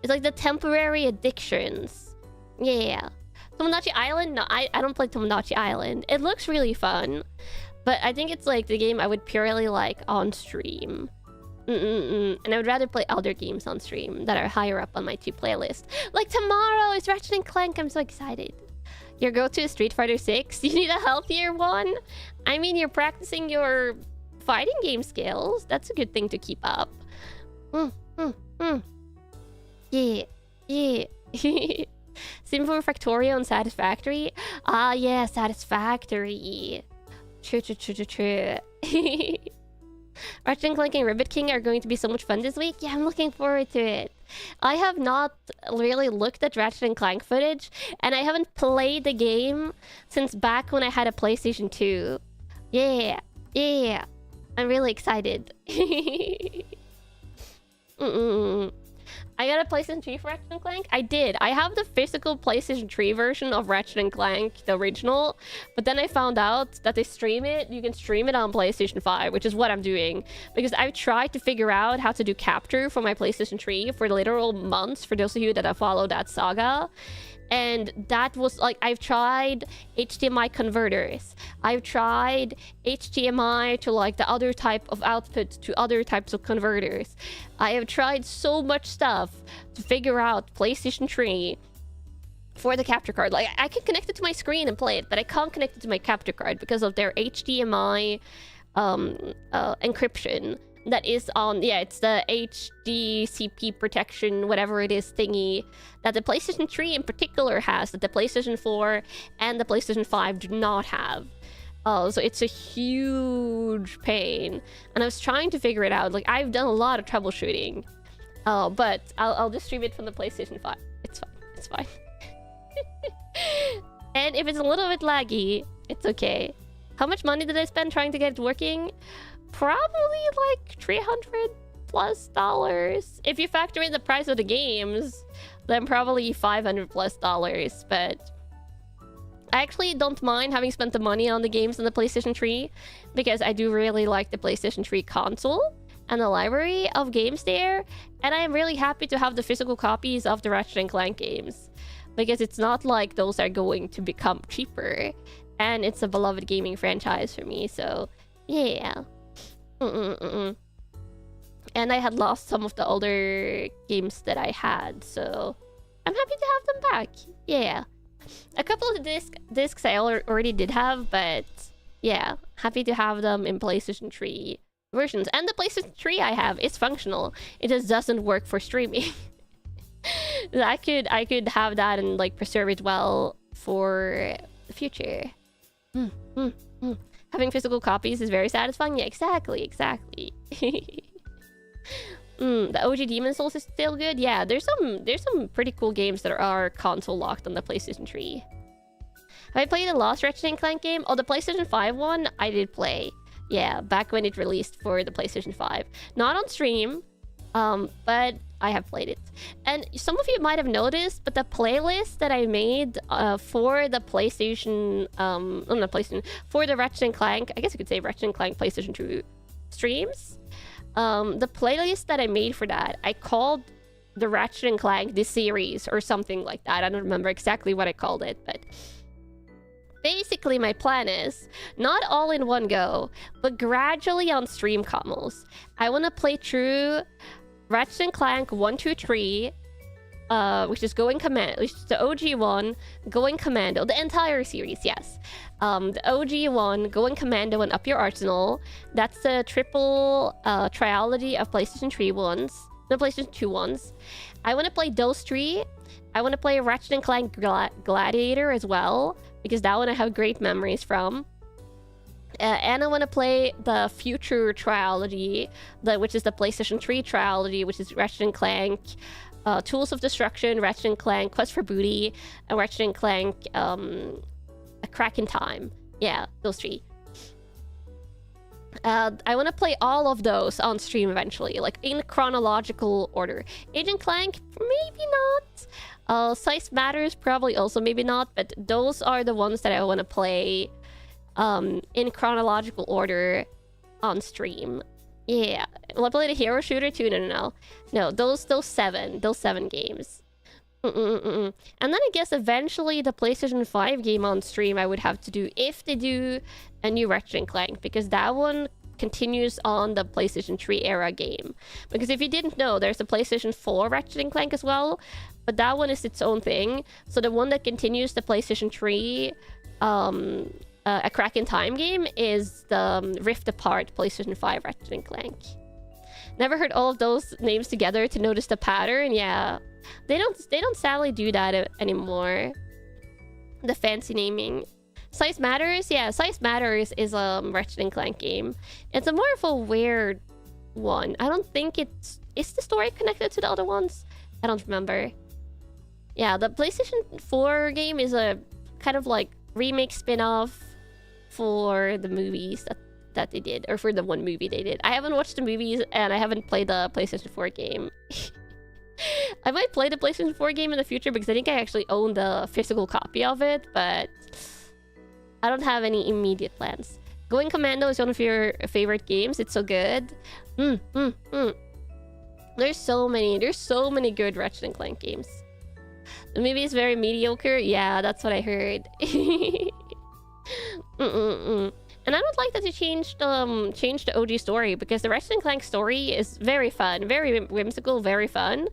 Speaker 3: It's like the temporary addictions. Yeah. Tomodachi Island? No, I don't play Tomodachi Island. It looks really fun, but I think it's like the game I would purely like on stream. And I would rather play other games on stream that are higher up on my playlist. Like tomorrow is Ratchet & Clank. I'm so excited. Your go-to is Street Fighter 6? You need a healthier one? I mean, you're practicing your fighting game skills. That's a good thing to keep up. Yeah. Simple Factorio and Satisfactory? Ah, yeah, Satisfactory. True. Ratchet & Clank and Ribbit King are going to be so much fun this week. Yeah, I'm looking forward to it. I have not really looked at Ratchet & Clank footage, and I haven't played the game since back when I had a PlayStation 2. Yeah. I'm really excited. I got a PlayStation 3 for Ratchet & Clank? I did. I have the physical PlayStation 3 version of Ratchet & Clank, the original. But then I found out that they stream it. You can stream it on PlayStation 5, which is what I'm doing. Because I've tried to figure out how to do capture for my PlayStation 3 for literal months, for those of you that have followed that saga. And that was like, I've tried HDMI converters. I've tried HDMI to like the other type of output to other types of converters. I have tried so much stuff to figure out PlayStation 3 for the capture card. Like, I can connect it to my screen and play it, but I can't connect it to my capture card because of their HDMI encryption. That is on, yeah, it's the HDCP protection, whatever it is, thingy that the PlayStation 3 in particular has, that the PlayStation 4 and the PlayStation 5 do not have. So it's a huge pain. And I was trying to figure it out. Like, I've done a lot of troubleshooting. But I'll just stream it from the PlayStation 5. It's fine. And if it's a little bit laggy, it's okay. How much money did I spend trying to get it working? Probably like $300+ if you factor in the price of the games, then probably $500+ but I actually don't mind having spent the money on the games on the PlayStation 3 because I do really like the PlayStation 3 console and the library of games there, and I am really happy to have the physical copies of the Ratchet & Clank games because it's not like those are going to become cheaper, and it's a beloved gaming franchise for me, so yeah. And I had lost some of the older games that I had, so I'm happy to have them back. Yeah. A couple of the discs I already did have, but yeah, happy to have them in PlayStation 3 versions. And the PlayStation 3 I have is functional. It just doesn't work for streaming. I could have that and like preserve it well for the future. Having physical copies is very satisfying. Yeah, exactly. The OG Demon Souls is still good. Yeah, there's some pretty cool games that are console locked on the PlayStation 3. Have I played the last Ratchet & Clank game? Oh, the PlayStation 5 one, I did play. Yeah, back when it released for the PlayStation 5. Not on stream, but I have played it. And some of you might have noticed, but the playlist that I made for the PlayStation, for the Ratchet & Clank, I guess you could say Ratchet & Clank PlayStation 2 streams, the playlist that I made for that, I called the Ratchet & Clank this series or something like that. I don't remember exactly what I called it, but basically my plan is not all in one go, but gradually on stream combos. I want to play through Ratchet and Clank 1, 2, 3, which is Going Commando, which is the OG one, Going Commando, the entire series, yes. The OG one, Going Commando and Up Your Arsenal. That's the triple trilogy of PlayStation 3 ones, the PlayStation 2 ones. I want to play those three. I want to play Ratchet and Clank Gladiator as well, because that one I have great memories from. And I want to play the future trilogy, which is the PlayStation 3 trilogy, which is Ratchet and Clank, Tools of Destruction, Ratchet and Clank, Quest for Booty, and Ratchet and Clank, A Crack in Time. Yeah, those three. I want to play all of those on stream eventually, like in chronological order. Agent Clank, maybe not. Size Matters, probably also maybe not, but those are the ones that I want to play in chronological order on stream. Yeah. Will I play the hero shooter too? No, those seven games. And then I guess eventually the PlayStation 5 game on stream I would have to do if they do a new Ratchet and Clank, because that one continues on the PlayStation 3 era game. Because if you didn't know, there's a PlayStation 4 Ratchet and Clank as well, but that one is its own thing. So the one that continues the PlayStation 3 A Crack in Time game is the Rift Apart PlayStation 5 Ratchet and Clank. Never heard all of those names together to notice the pattern. Yeah, they don't sadly do that anymore. The fancy naming. Size Matters, yeah, Size Matters is a Ratchet and Clank game. It's a more of a weird one. I don't think is the story connected to the other ones? I don't remember. Yeah, the PlayStation 4 game is a kind of like remake spin-off for the movies that they did, or for the one movie they did. I haven't watched the movies and I haven't played the PlayStation 4 game. I might play the PlayStation 4 game in the future because I think I actually own the physical copy of it, but I don't have any immediate plans. Going Commando is one of your favorite games. It's so good. There's so many good Ratchet and Clank games. The movie is very mediocre. Yeah, that's what I heard. And I don't like that they changed the OG story, because the Ratchet and Clank story is very fun, very whimsical, very fun,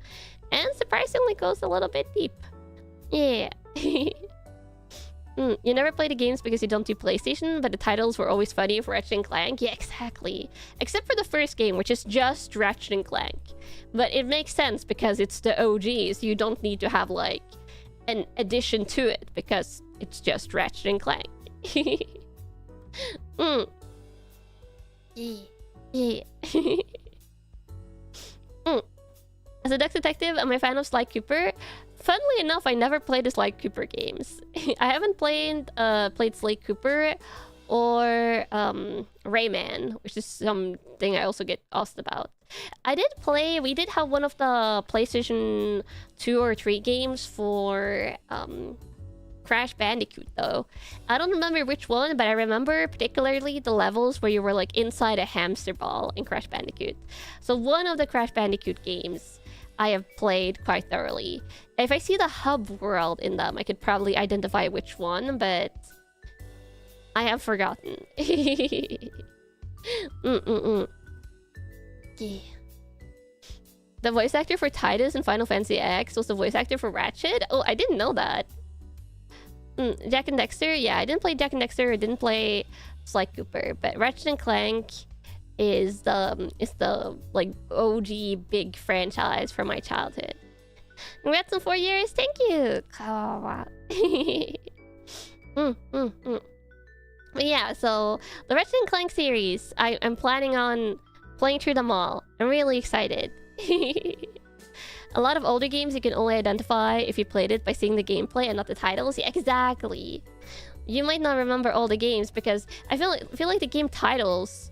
Speaker 3: and surprisingly goes a little bit deep. Yeah. You never play the games because you don't do PlayStation, but the titles were always funny for Ratchet and Clank. Yeah, exactly. Except for the first game, which is just Ratchet and Clank. But it makes sense because it's the OG, so you don't need to have like an addition to it because it's just Ratchet and Clank. Yeah. As a Duck Detective, I'm a fan of Sly Cooper. Funnily enough, I never played the Sly Cooper games. I haven't played Sly Cooper or Rayman, which is something I also get asked about. We did have one of the PlayStation 2 or 3 games for Crash Bandicoot though. I don't remember which one, but I remember particularly the levels where you were like inside a hamster ball in Crash Bandicoot. So one of the Crash Bandicoot games I have played quite thoroughly. If I see the hub world in them, I could probably identify which one, but I have forgotten. Yeah. The voice actor for Tidus in Final Fantasy X was the voice actor for Ratchet? Oh, I didn't know that. Jack and Dexter? Yeah, I didn't play Jack and Dexter. I didn't play Sly Cooper, but Ratchet and Clank is the like OG big franchise from my childhood. Congrats on 4 years. Thank you. But yeah, so the Ratchet and Clank series, I'm planning on playing through them all. I'm really excited. A lot of older games you can only identify if you played it by seeing the gameplay and not the titles. Yeah, exactly. You might not remember all the games because I feel like the game titles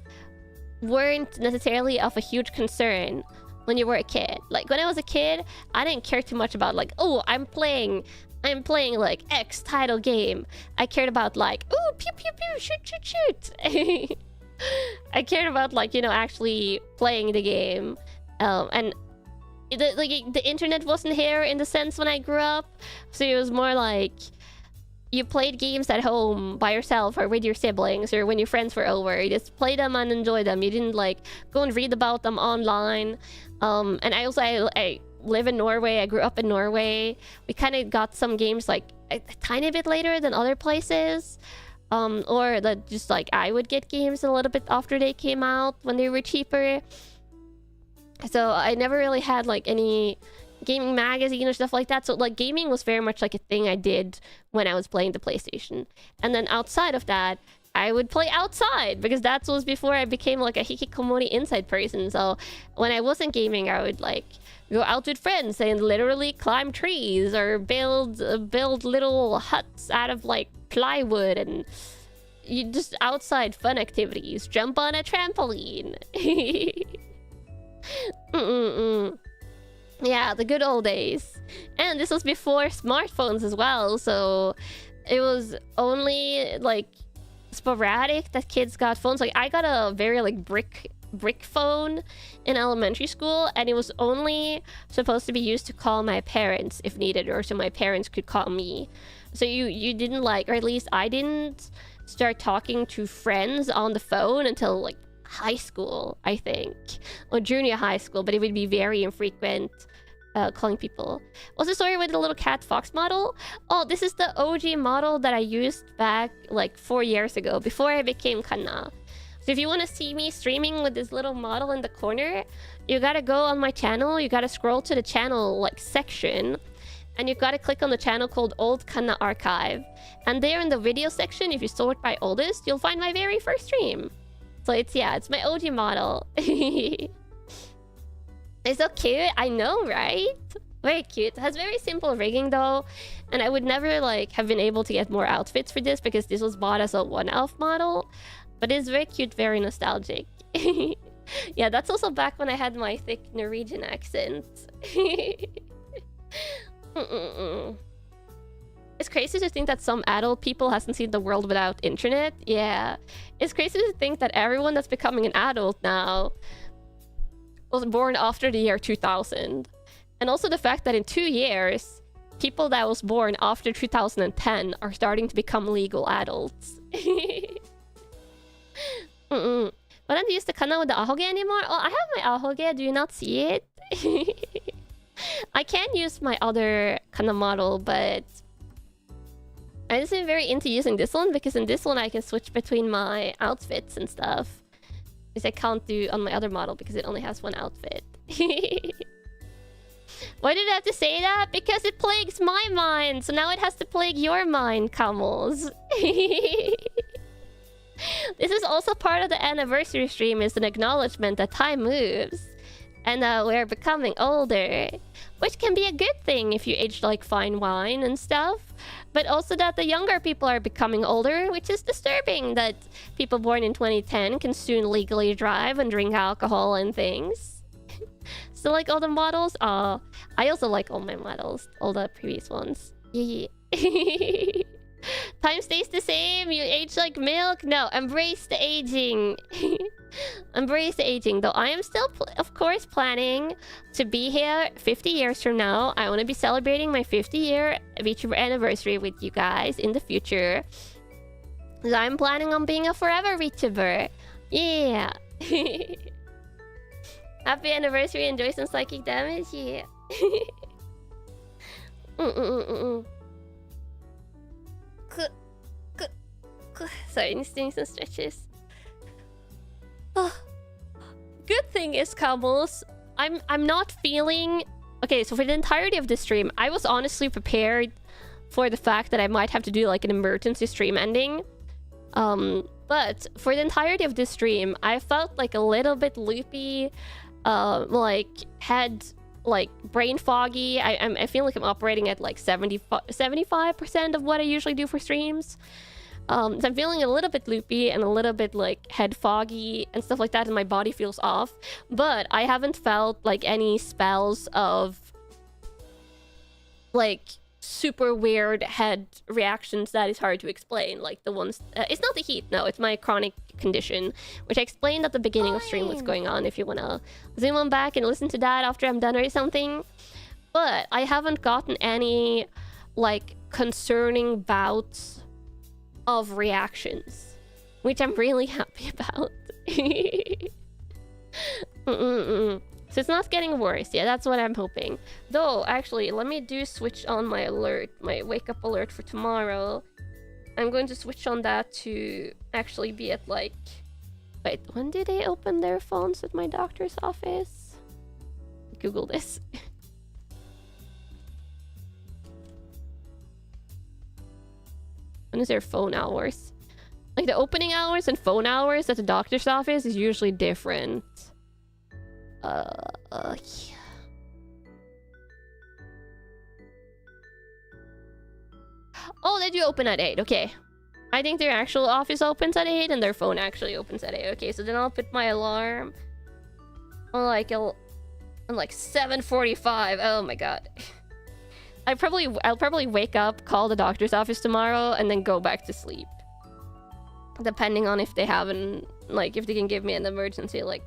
Speaker 3: weren't necessarily of a huge concern when you were a kid. Like when I was a kid, I didn't care too much about like, oh, I'm playing like X title game. I cared about like, oh, pew pew pew, shoot shoot shoot. I cared about like, you know, actually playing the game. And the internet wasn't here in the sense when I grew up, so it was more like you played games at home by yourself or with your siblings or when your friends were over. You just played them and enjoyed them. You didn't like go and read about them online. And I live in Norway. I grew up in Norway. We kind of got some games like a tiny bit later than other places. Or that just like I would get games a little bit after they came out when they were cheaper. So I never really had like any gaming magazine or stuff like that. So like gaming was very much like a thing I did when I was playing the PlayStation. And then outside of that, I would play outside because that was before I became like a hikikomori inside person. So when I wasn't gaming, I would like go out with friends and literally climb trees or build little huts out of like plywood, and you just outside fun activities. Jump on a trampoline. Yeah, the good old days. And this was before smartphones as well, so it was only like sporadic that kids got phones. Like I got a very like brick phone in elementary school, and it was only supposed to be used to call my parents if needed, or so my parents could call me. So you didn't like, or at least I didn't start talking to friends on the phone until like high school, I think, or junior high school, but it would be very infrequent calling people. What's the story with the little cat fox model? Oh, this is the OG model that I used back like 4 years ago, before I became Kanna. So if you want to see me streaming with this little model in the corner, you gotta go on my channel, you gotta scroll to the channel like section, and you gotta click on the channel called Old Kanna Archive. And there in the video section, if you sort by oldest, you'll find my very first stream. So it's my OG model. It's so cute, I know, right? Very cute. It has very simple rigging though, and I would never like have been able to get more outfits for this because this was bought as a one-off model. But it's very cute, very nostalgic. Yeah, that's also back when I had my thick Norwegian accent. It's crazy to think that some adult people hasn't seen the world without internet. Yeah, it's crazy to think that everyone that's becoming an adult now was born after the year 2000. And also the fact that in 2 years, people that was born after 2010 are starting to become legal adults. But I don't use the Kanna with the ahoge anymore. Oh, I have my ahoge. Do you not see it? I can use my other Kanna model, but I just been very into using this one because in this one I can switch between my outfits and stuff. Which I can't do on my other model because it only has one outfit. Why did I have to say that? Because it plagues my mind, so now it has to plague your mind, Camels. This is also part of the anniversary stream, is an acknowledgement that time moves. And we're becoming older. Which can be a good thing if you age like fine wine and stuff. But also that the younger people are becoming older, which is disturbing that people born in 2010 can soon legally drive and drink alcohol and things. So like all the models? I also like all my models, all the previous ones. Yeah. Time stays the same, you age like milk. No, embrace the aging. Embrace the aging, though I am still, of course, planning to be here 50 years from now. I want to be celebrating my 50-year VTuber anniversary with you guys in the future. So I'm planning on being a forever VTuber. Yeah. Happy anniversary, enjoy some psychic damage. Yeah. Sorry, just doing some stretches. Good thing is, Camels, I'm not feeling... Okay, so for the entirety of the stream, I was honestly prepared for the fact that I might have to do like an emergency stream ending. But for the entirety of this stream, I felt like a little bit loopy, like had like brain foggy. I feel like I'm operating at like 75% of what I usually do for streams. So I'm feeling a little bit loopy and a little bit like head foggy and stuff like that, and my body feels off. But I haven't felt like any spells of like super weird head reactions that is hard to explain, like the ones it's not the heat, no, it's my chronic condition, which I explained at the beginning of stream what's going on if you want to zoom on back and listen to that after I'm done or something. But I haven't gotten any like concerning bouts of reactions, which I'm really happy about. So So it's not getting worse. Yeah, that's what I'm hoping. Though, actually, let me switch on my alert, my wake up alert for tomorrow. I'm going to switch on that to actually be at like... Wait, when do they open their phones at my doctor's office? Google this. When is their phone hours? Like the opening hours and phone hours at the doctor's office is usually different. Yeah. Oh, they do open at 8. Okay. I think their actual office opens at 8 and their phone actually opens at 8. Okay, so then I'll put my alarm on like 7:45. Oh my god. I'll probably wake up, call the doctor's office tomorrow, and then go back to sleep. Depending on if they haven't, like, if they can give me an emergency, like,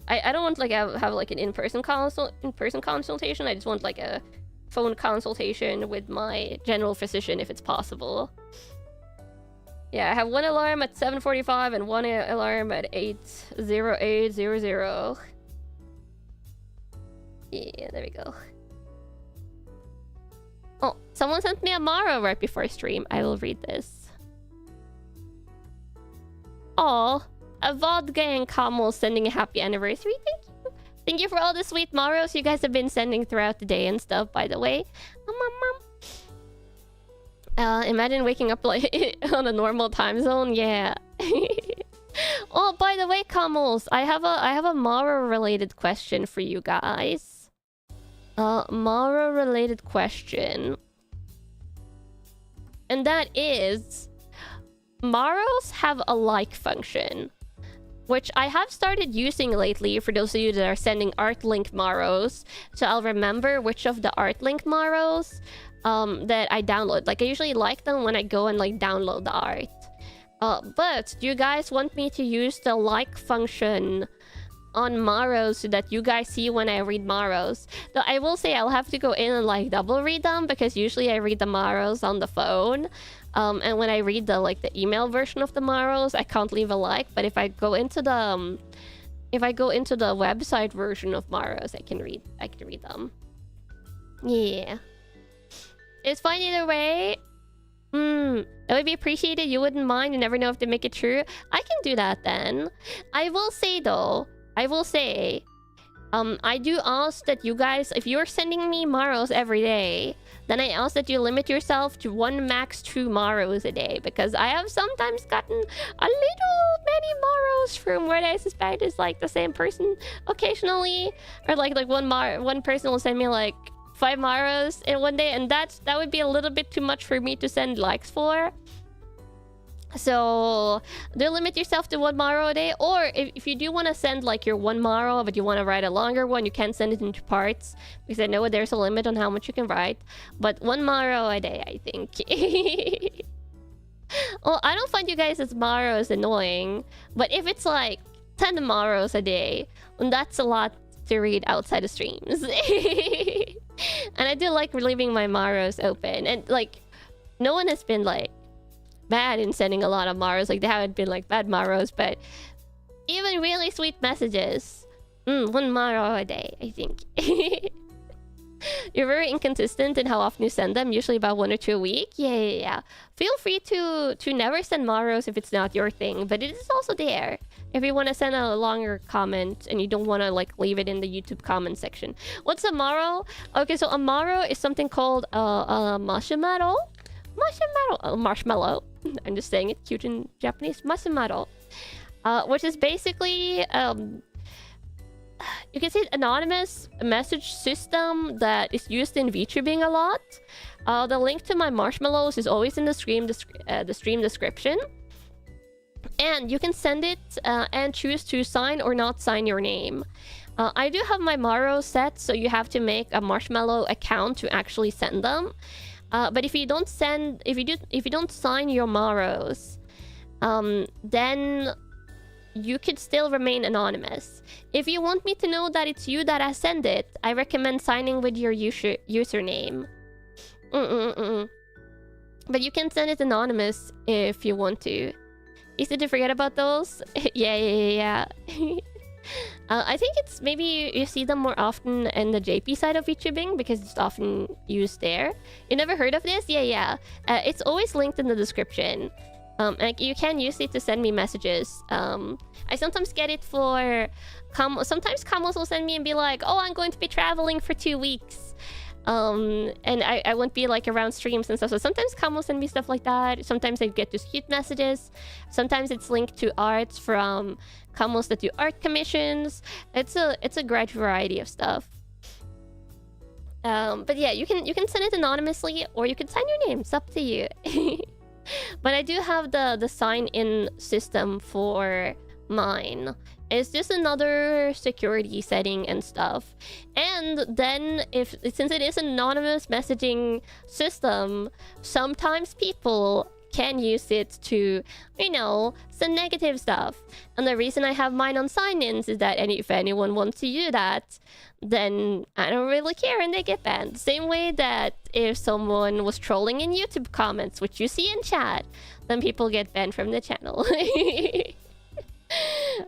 Speaker 3: I don't want like have like an in-person consultation. I just want like a phone consultation with my general physician if it's possible. Yeah, I have one alarm at 7:45 and one alarm at 8:08:00. Yeah, there we go. Oh, someone sent me a Maro right before stream. I will read this. Oh, a Vodka and Camel sending a happy anniversary. Thank you. Thank you for all the sweet Maros you guys have been sending throughout the day and stuff, by the way. Imagine waking up like on a normal time zone. Yeah. Oh, by the way, Camels, I have a Maro related question for you guys. Maro related question. And that is, Maros have a like function, which I have started using lately for those of you that are sending art link Maros. So I'll remember which of the art link Maros that I download. Like, I usually like them when I go and like download the art. But do you guys want me to use the like function on Maros so that you guys see when I read Maros? Though I will say I'll have to go in and like double read them, because usually I read the Maros on the phone. And when I read the like the email version of the Maros, I can't leave a like. But if I go into the website version of Maros, I can read them. Yeah. It's fine either way. It would be appreciated. You wouldn't mind. You never know if they make it true. I can do that then. I will say though, I do ask that you guys, if you're sending me Maros every day, then I ask that you limit yourself to max 2 Maros a day, because I have sometimes gotten a little many Maros from where I suspect it's like the same person occasionally, or like one person will send me like 5 Maros in one day, and that would be a little bit too much for me to send likes for. So do limit yourself to 1 Maro a day, or if you do want to send like your 1 Maro but you want to write a longer one, you can send it into parts, because I know there's a limit on how much you can write. But 1 Maro a day, I think. Well, I don't find you guys as Maros annoying, but if it's like 10 Maros a day, then that's a lot to read outside of streams. And I do like leaving my Maros open, and like no one has been like bad in sending a lot of Maros. Like, they haven't been like bad Maros, but even really sweet messages, 1 Maro a day, I think. You're very inconsistent in how often you send them, usually about 1 or 2 a week. Yeah. Feel free to never send Maros if it's not your thing, but it is also there if you want to send a longer comment and you don't want to like leave it in the YouTube comment section. What's a Maro? Okay, so a Maro is something called a marshmallow. Marshmallow. I'm just saying it cute in Japanese. Marshmallow. Which is basically you can say anonymous message system that is used in VTubing a lot. The link to my marshmallows is always in the stream description. And you can send it and choose to sign or not sign your name. I do have my Maro set, so you have to make a marshmallow account to actually send them. But if you don't sign your Maros, then you could still remain anonymous. If you want me to know that it's you that has sent it, I recommend signing with your username. But you can send it anonymous if you want to. Easy to forget about those. Yeah. I think it's maybe you see them more often in the JP side of VTubing because it's often used there. You never heard of this? Yeah. It's always linked in the description. Like you can use it to send me messages. I sometimes get it for sometimes Kamos will send me and be like, oh, I'm going to be traveling for 2 weeks. And I won't be like around streams and stuff. So sometimes Kamo send me stuff like that. Sometimes I get just cute messages. Sometimes it's linked to arts from Kamos that do art commissions. It's a great variety of stuff. But yeah, you can send it anonymously or you can sign your name. It's up to you. But I do have the sign-in system for mine. It's just another security setting and stuff. And then since it is an anonymous messaging system, sometimes people can use it to, you know, send negative stuff. And the reason I have mine on sign-ins is that if anyone wants to do that, then I don't really care and they get banned. Same way that if someone was trolling in YouTube comments, which you see in chat, then people get banned from the channel.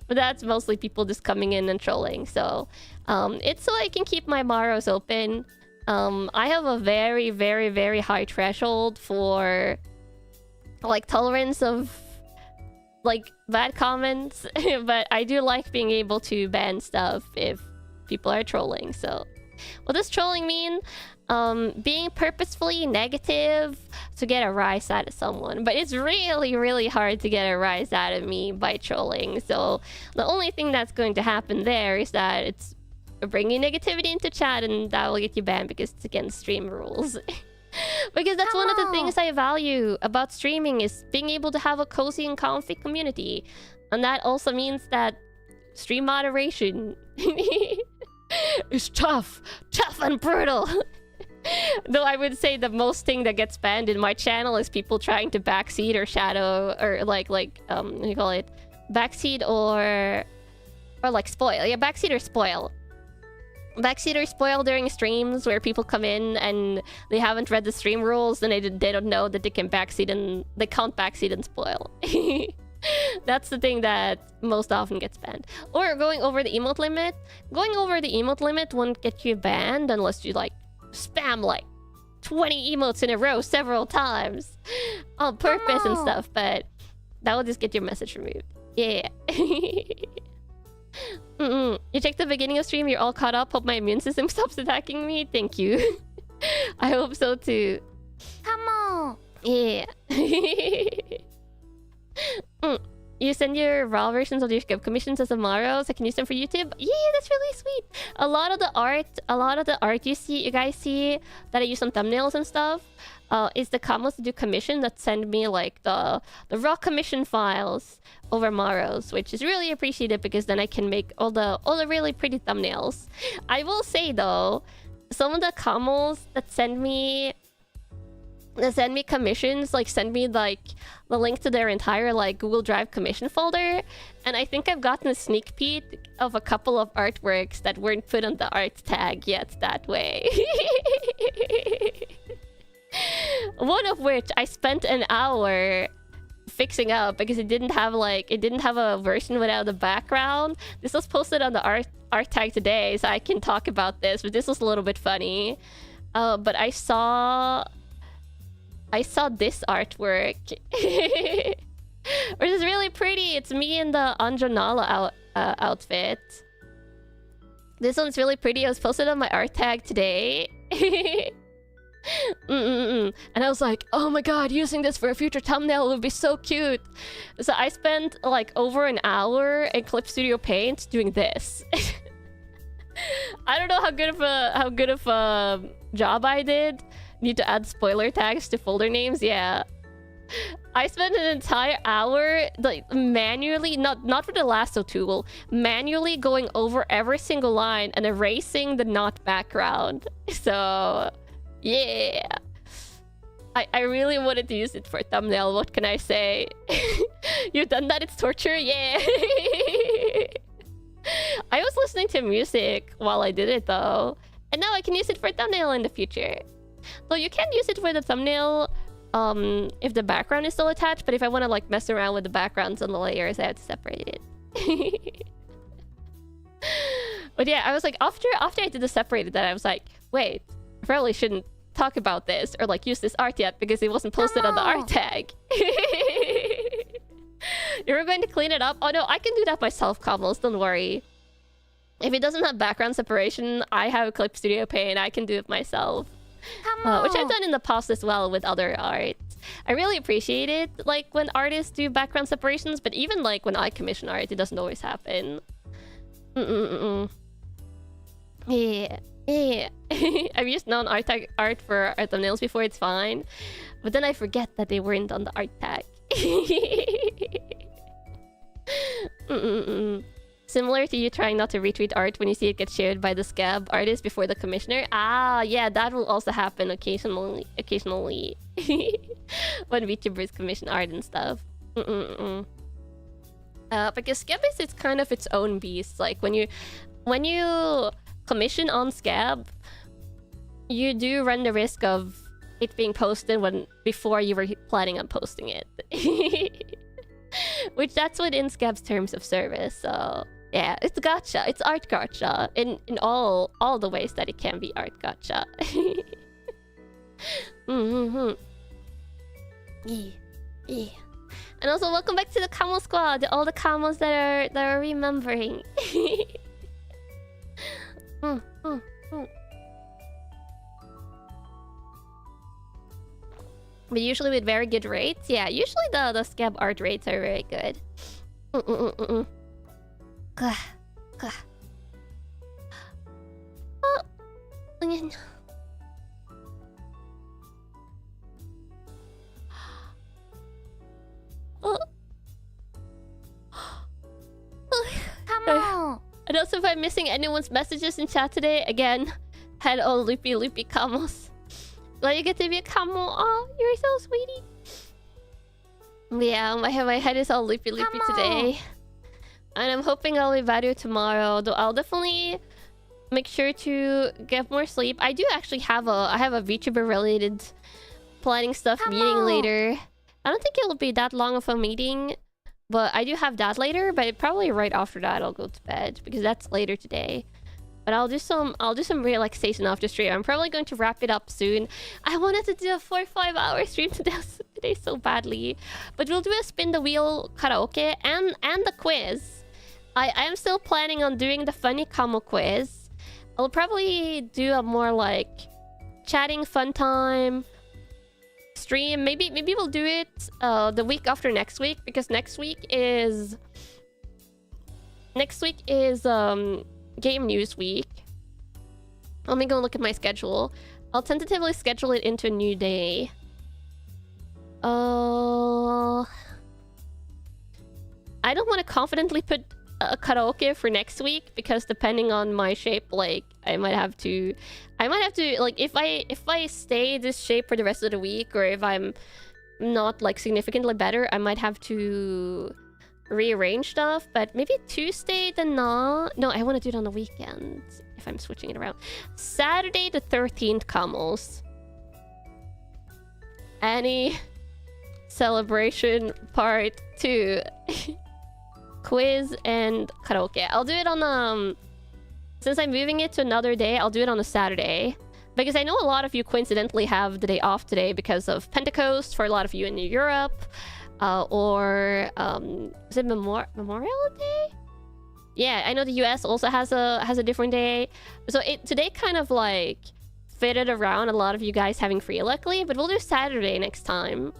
Speaker 3: But that's mostly people just coming in and trolling. So it's so I can keep my Maros open. I have a very, very, very high threshold for like tolerance of like bad comments. But I do like being able to ban stuff if people are trolling. So what does trolling mean? Being purposefully negative to get a rise out of someone. But it's really, really hard to get a rise out of me by trolling. So the only thing that's going to happen there is that it's bringing negativity into chat and that will get you banned because it's against stream rules. Because that's one of the things I value about streaming is being able to have a cozy and comfy community. And that also means that stream moderation is tough and brutal. Though I would say the most thing that gets banned in my channel is people trying to backseat or shadow or what do you call it? Backseat or like spoil. Yeah, backseat or spoil. Backseat or spoil during streams where people come in and they haven't read the stream rules and they don't know that they can backseat and they can't backseat and spoil. That's the thing that most often gets banned. Or going over the emote limit. Going over the emote limit won't get you banned unless you like spam like 20 emotes in a row several times on purpose and stuff, but that will just get your message removed. Yeah. You checked the beginning of stream, you're all caught up. Hope my immune system stops attacking me. Thank you. I hope so too.
Speaker 2: Come on.
Speaker 3: Yeah. You send your raw versions of your skip commissions as tomorrow, so I can use them for YouTube. Yeah, that's really sweet. A lot of the art you guys see that I use on thumbnails and stuff, is the Kamos to do commission that send me like the raw commission files over Maros, which is really appreciated because then I can make all the really pretty thumbnails. I will say though, some of the Kamos that send me commissions, like send me like the link to their entire like Google Drive commission folder, and I think I've gotten a sneak peek of a couple of artworks that weren't put on the art tag yet that way. One of which I spent an hour fixing up because it didn't have a version without the background. This was posted on the art tag today, so I can talk about this, but this was a little bit funny. But I saw this artwork, which is really pretty. It's me in the Anjanala outfit. This one's really pretty. It was posted on my art tag today. And I was like, oh my god, using this for a future thumbnail would be so cute. So I spent like over an hour in Clip Studio Paint doing this. I don't know how good of a job I did. Need to add spoiler tags to folder names. Yeah, I spent an entire hour like manually, not with the lasso tool, manually going over every single line and erasing the not background. So yeah, I really wanted to use it for a thumbnail. What can I say? You've done that? It's torture. Yeah. I was listening to music while I did it though, and now I can use it for a thumbnail in the future. Though you can use it for the thumbnail if the background is still attached, but if I want to like mess around with the backgrounds and the layers, I have to separate it. But yeah, I was like, after I did the separated, that I was like, wait, I probably shouldn't talk about this or like use this art yet because it wasn't posted on the art tag. You're going to clean it up? Oh no, I can do that myself, Cobbles, don't worry. If it doesn't have background separation, I have Clip Studio Paint, I can do it myself. Which I've done in the past as well with other art. I really appreciate it, like, when artists do background separations, but even, like, when I commission art, it doesn't always happen. Yeah. I've used non-art tag art for art thumbnails before, it's fine. But then I forget that they weren't on the art tag. Similar to you trying not to retweet art when you see it get shared by the scab artist before the commissioner. Ah, yeah, that will also happen occasionally. When VTubers commission art and stuff. Because scab is kind of its own beast. Like when you commission on scab, you do run the risk of it being posted before you were planning on posting it. Which that's within scab's terms of service. So yeah, it's gacha. It's art gacha in all the ways that it can be art gacha. Yeah. And also welcome back to the Camo Squad, all the Camos that are remembering. But usually with very good rates. Yeah, usually the scab art rates are very good.
Speaker 2: Come on.
Speaker 3: And also, if I'm missing anyone's messages in chat today, again, head all loopy camos. Glad you get to be a camo. Oh, you're so sweetie. Yeah, my head is all loopy today. And I'm hoping I'll be better tomorrow. Though I'll definitely make sure to get more sleep. I do actually have a VTuber related planning stuff meeting later. I don't think it'll be that long of a meeting, but I do have that later. But probably right after that I'll go to bed because that's later today. But I'll do some relaxation after stream. I'm probably going to wrap it up soon. I wanted to do a 4-5 hour stream today so badly. But we'll do a spin the wheel karaoke and the quiz. I am still planning on doing the funny Kamo quiz. I'll probably do a more like chatting fun time stream. Maybe we'll do it the week after next week, because next week is game news week. Let me go look at my schedule. I'll tentatively schedule it into a new day. I don't want to confidently put a karaoke for next week, because depending on my shape, like I might have to like, if I stay this shape for the rest of the week, or if I'm not like significantly better, I might have to rearrange stuff. But maybe Tuesday then not. No, I want to do it on the weekend if I'm switching it around. Saturday the 13th, Camels. Any celebration part 2. Quiz and karaoke. I'll do it on since I'm moving it to another day, I'll do it on a Saturday, because I know a lot of you coincidentally have the day off today because of Pentecost for a lot of you in Europe, or is it Memorial Day? Yeah, I know the US also has a different day, so today kind of like fitted around a lot of you guys having free, luckily. But we'll do Saturday next time.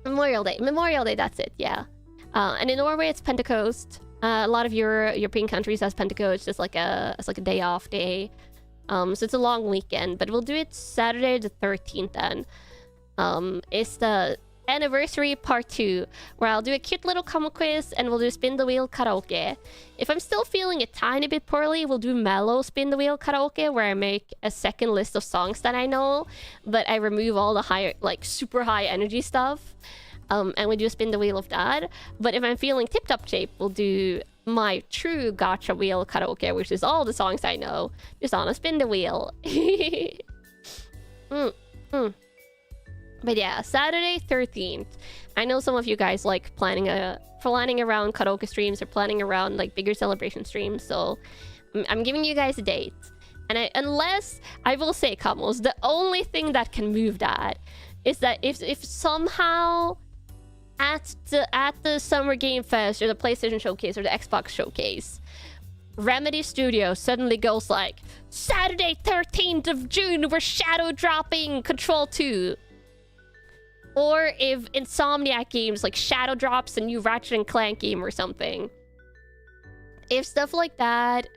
Speaker 3: Memorial Day, that's it. Yeah. And in Norway, it's Pentecost. A lot of European countries has Pentecost, just like a day off day. So it's a long weekend, but we'll do it Saturday the 13th then. It's the anniversary part 2, where I'll do a cute little Kamo quiz and we'll do spin the wheel karaoke. If I'm still feeling a tiny bit poorly, we'll do mellow spin the wheel karaoke, where I make a second list of songs that I know, but I remove all the higher, like super high energy stuff. And we do spin the wheel of that. But if I'm feeling tip-top shape, we'll do my true gacha wheel karaoke, which is all the songs I know, just on a spin the wheel. But yeah, Saturday 13th. I know some of you guys like planning a planning around karaoke streams or planning around like bigger celebration streams. So I'm giving you guys a date. And unless I will say, Kamos, the only thing that can move that is that if somehow at the Summer Game Fest or the PlayStation Showcase or the Xbox Showcase, Remedy Studios suddenly goes like, Saturday 13th of June, we're shadow dropping Control 2. Or if Insomniac Games like shadow drops a new Ratchet and Clank game or something. If stuff like that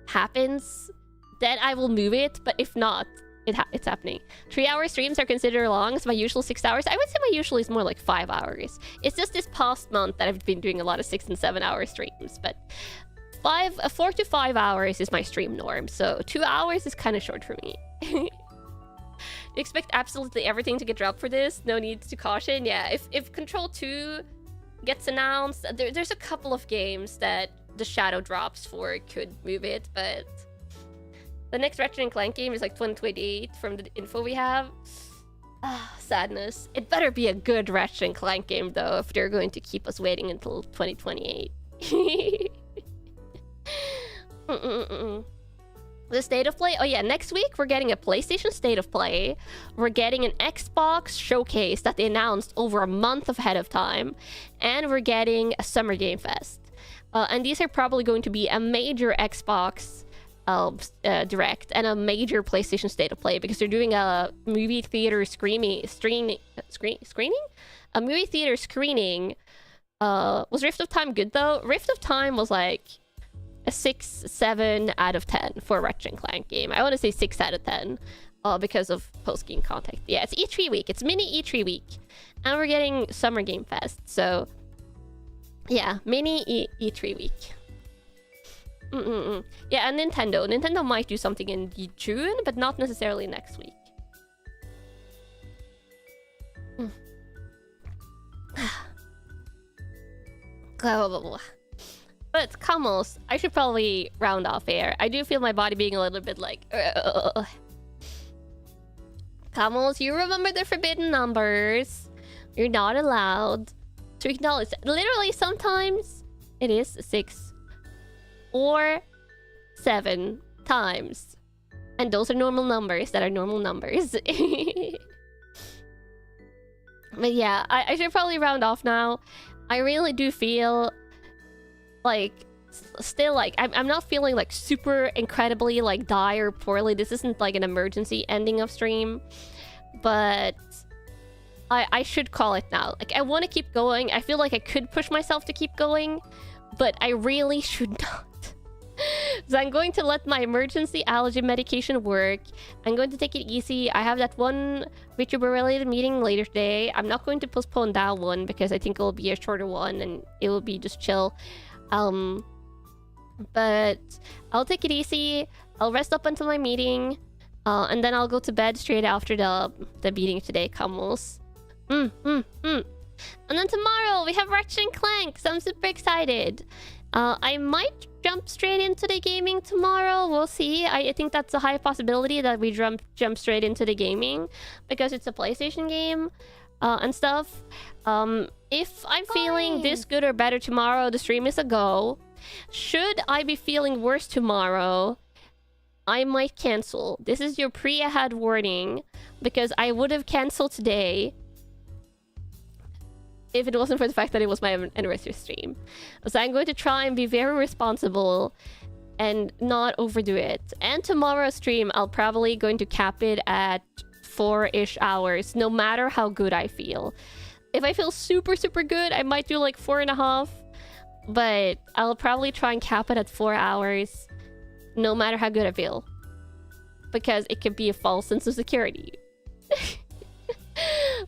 Speaker 3: happens, then I will move it. But if not, it's happening. 3-hour streams are considered long. It's my usual 6 hours. I would say my usual is more like 5 hours. It's just this past month that I've been doing a lot of 6 and 7 hour streams. But 4 to 5 hours is my stream norm. So 2 hours is kind of short for me. You expect absolutely everything to get dropped for this? No need to caution? Yeah, if Control 2 gets announced, there's a couple of games that the shadow drops for could move it, but the next Ratchet and Clank game is like 2028 from the info we have. Sadness. It better be a good Ratchet and Clank game though, if they're going to keep us waiting until 2028. The State of Play? Oh yeah, next week we're getting a PlayStation State of Play. We're getting an Xbox Showcase that they announced over a month ahead of time. And we're getting a Summer Game Fest. And these are probably going to be a major Xbox Direct and a major PlayStation State of Play, because they're doing a movie theater screening? A movie theater screening. Was Rift of Time good though? Rift of Time was like a 6-7 out of 10 for a Ratchet and Clank game. I want to say 6 out of 10 because of post-game content. Yeah, it's E3 week. It's mini E3 week. And we're getting Summer Game Fest. So, yeah, mini E3 week. Yeah, and Nintendo. Nintendo might do something in June, but not necessarily next week. But Kamos, I should probably round off here. I do feel my body being a little bit like... Kamos, you remember the forbidden numbers. You're not allowed to acknowledge that. Literally, sometimes it is 6 or 7 times. And those are normal numbers that are normal numbers. But yeah, I should probably round off now. I really do feel... like still like I'm not feeling like super incredibly like dire poorly. This isn't like an emergency ending of stream, but I should call it now. Like I want to keep going. I feel like I could push myself to keep going, but I really should not. So I'm going to let my emergency allergy medication work. I'm going to take it easy. I have that one VTuber related meeting later today. I'm not going to postpone that one because I think it will be a shorter one and it will be just chill. But I'll take it easy. I'll rest up until my meeting, and then I'll go to bed straight after the meeting today, Kamos. And then tomorrow we have Ratchet and Clank, so I'm super excited. I might jump straight into the gaming tomorrow. We'll see. I think that's a high possibility that we jump straight into the gaming because it's a PlayStation game. And stuff. If I'm feeling this good or better tomorrow, the stream is a go. Should I be feeling worse tomorrow, I might cancel. This is your pre-ahead warning, because I would have canceled today if it wasn't for the fact that it was my anniversary stream. So I'm going to try and be very responsible and not overdo it. And tomorrow's stream, I'll probably going to cap it at 4-ish hours, no matter how good I feel. If I feel super good, I might do like 4.5, but I'll probably try and cap it at 4 hours, no matter how good I feel, because it could be a false sense of security.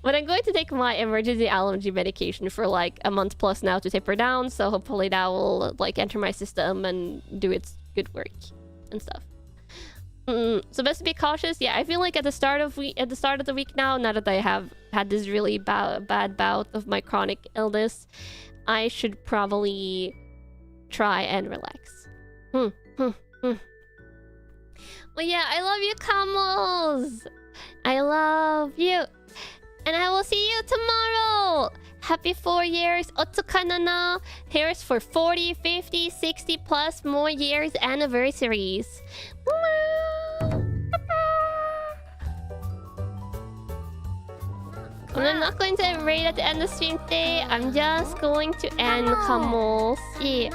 Speaker 3: But I'm going to take my emergency allergy medication for like a month plus now to taper down, so hopefully that will like enter my system and do its good work and stuff. So best to be cautious. Yeah, I feel like at the start of the week now that I have had this really bad bout of my chronic illness, I should probably try and relax. Well, yeah, I love you, Kamos. I love you, and I will see you tomorrow. Happy 4 years, Otsukanana. Here's for 40, 50, 60 plus more years anniversaries. I'm not going to raid at the end of stream today. I'm just going to end Kamos. Yeah.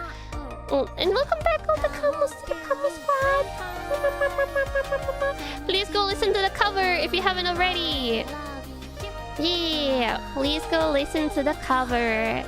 Speaker 3: Oh, and welcome back all the Kamos to the Kamo squad. Please go listen to the cover if you haven't already. Yeah, please go listen to the cover.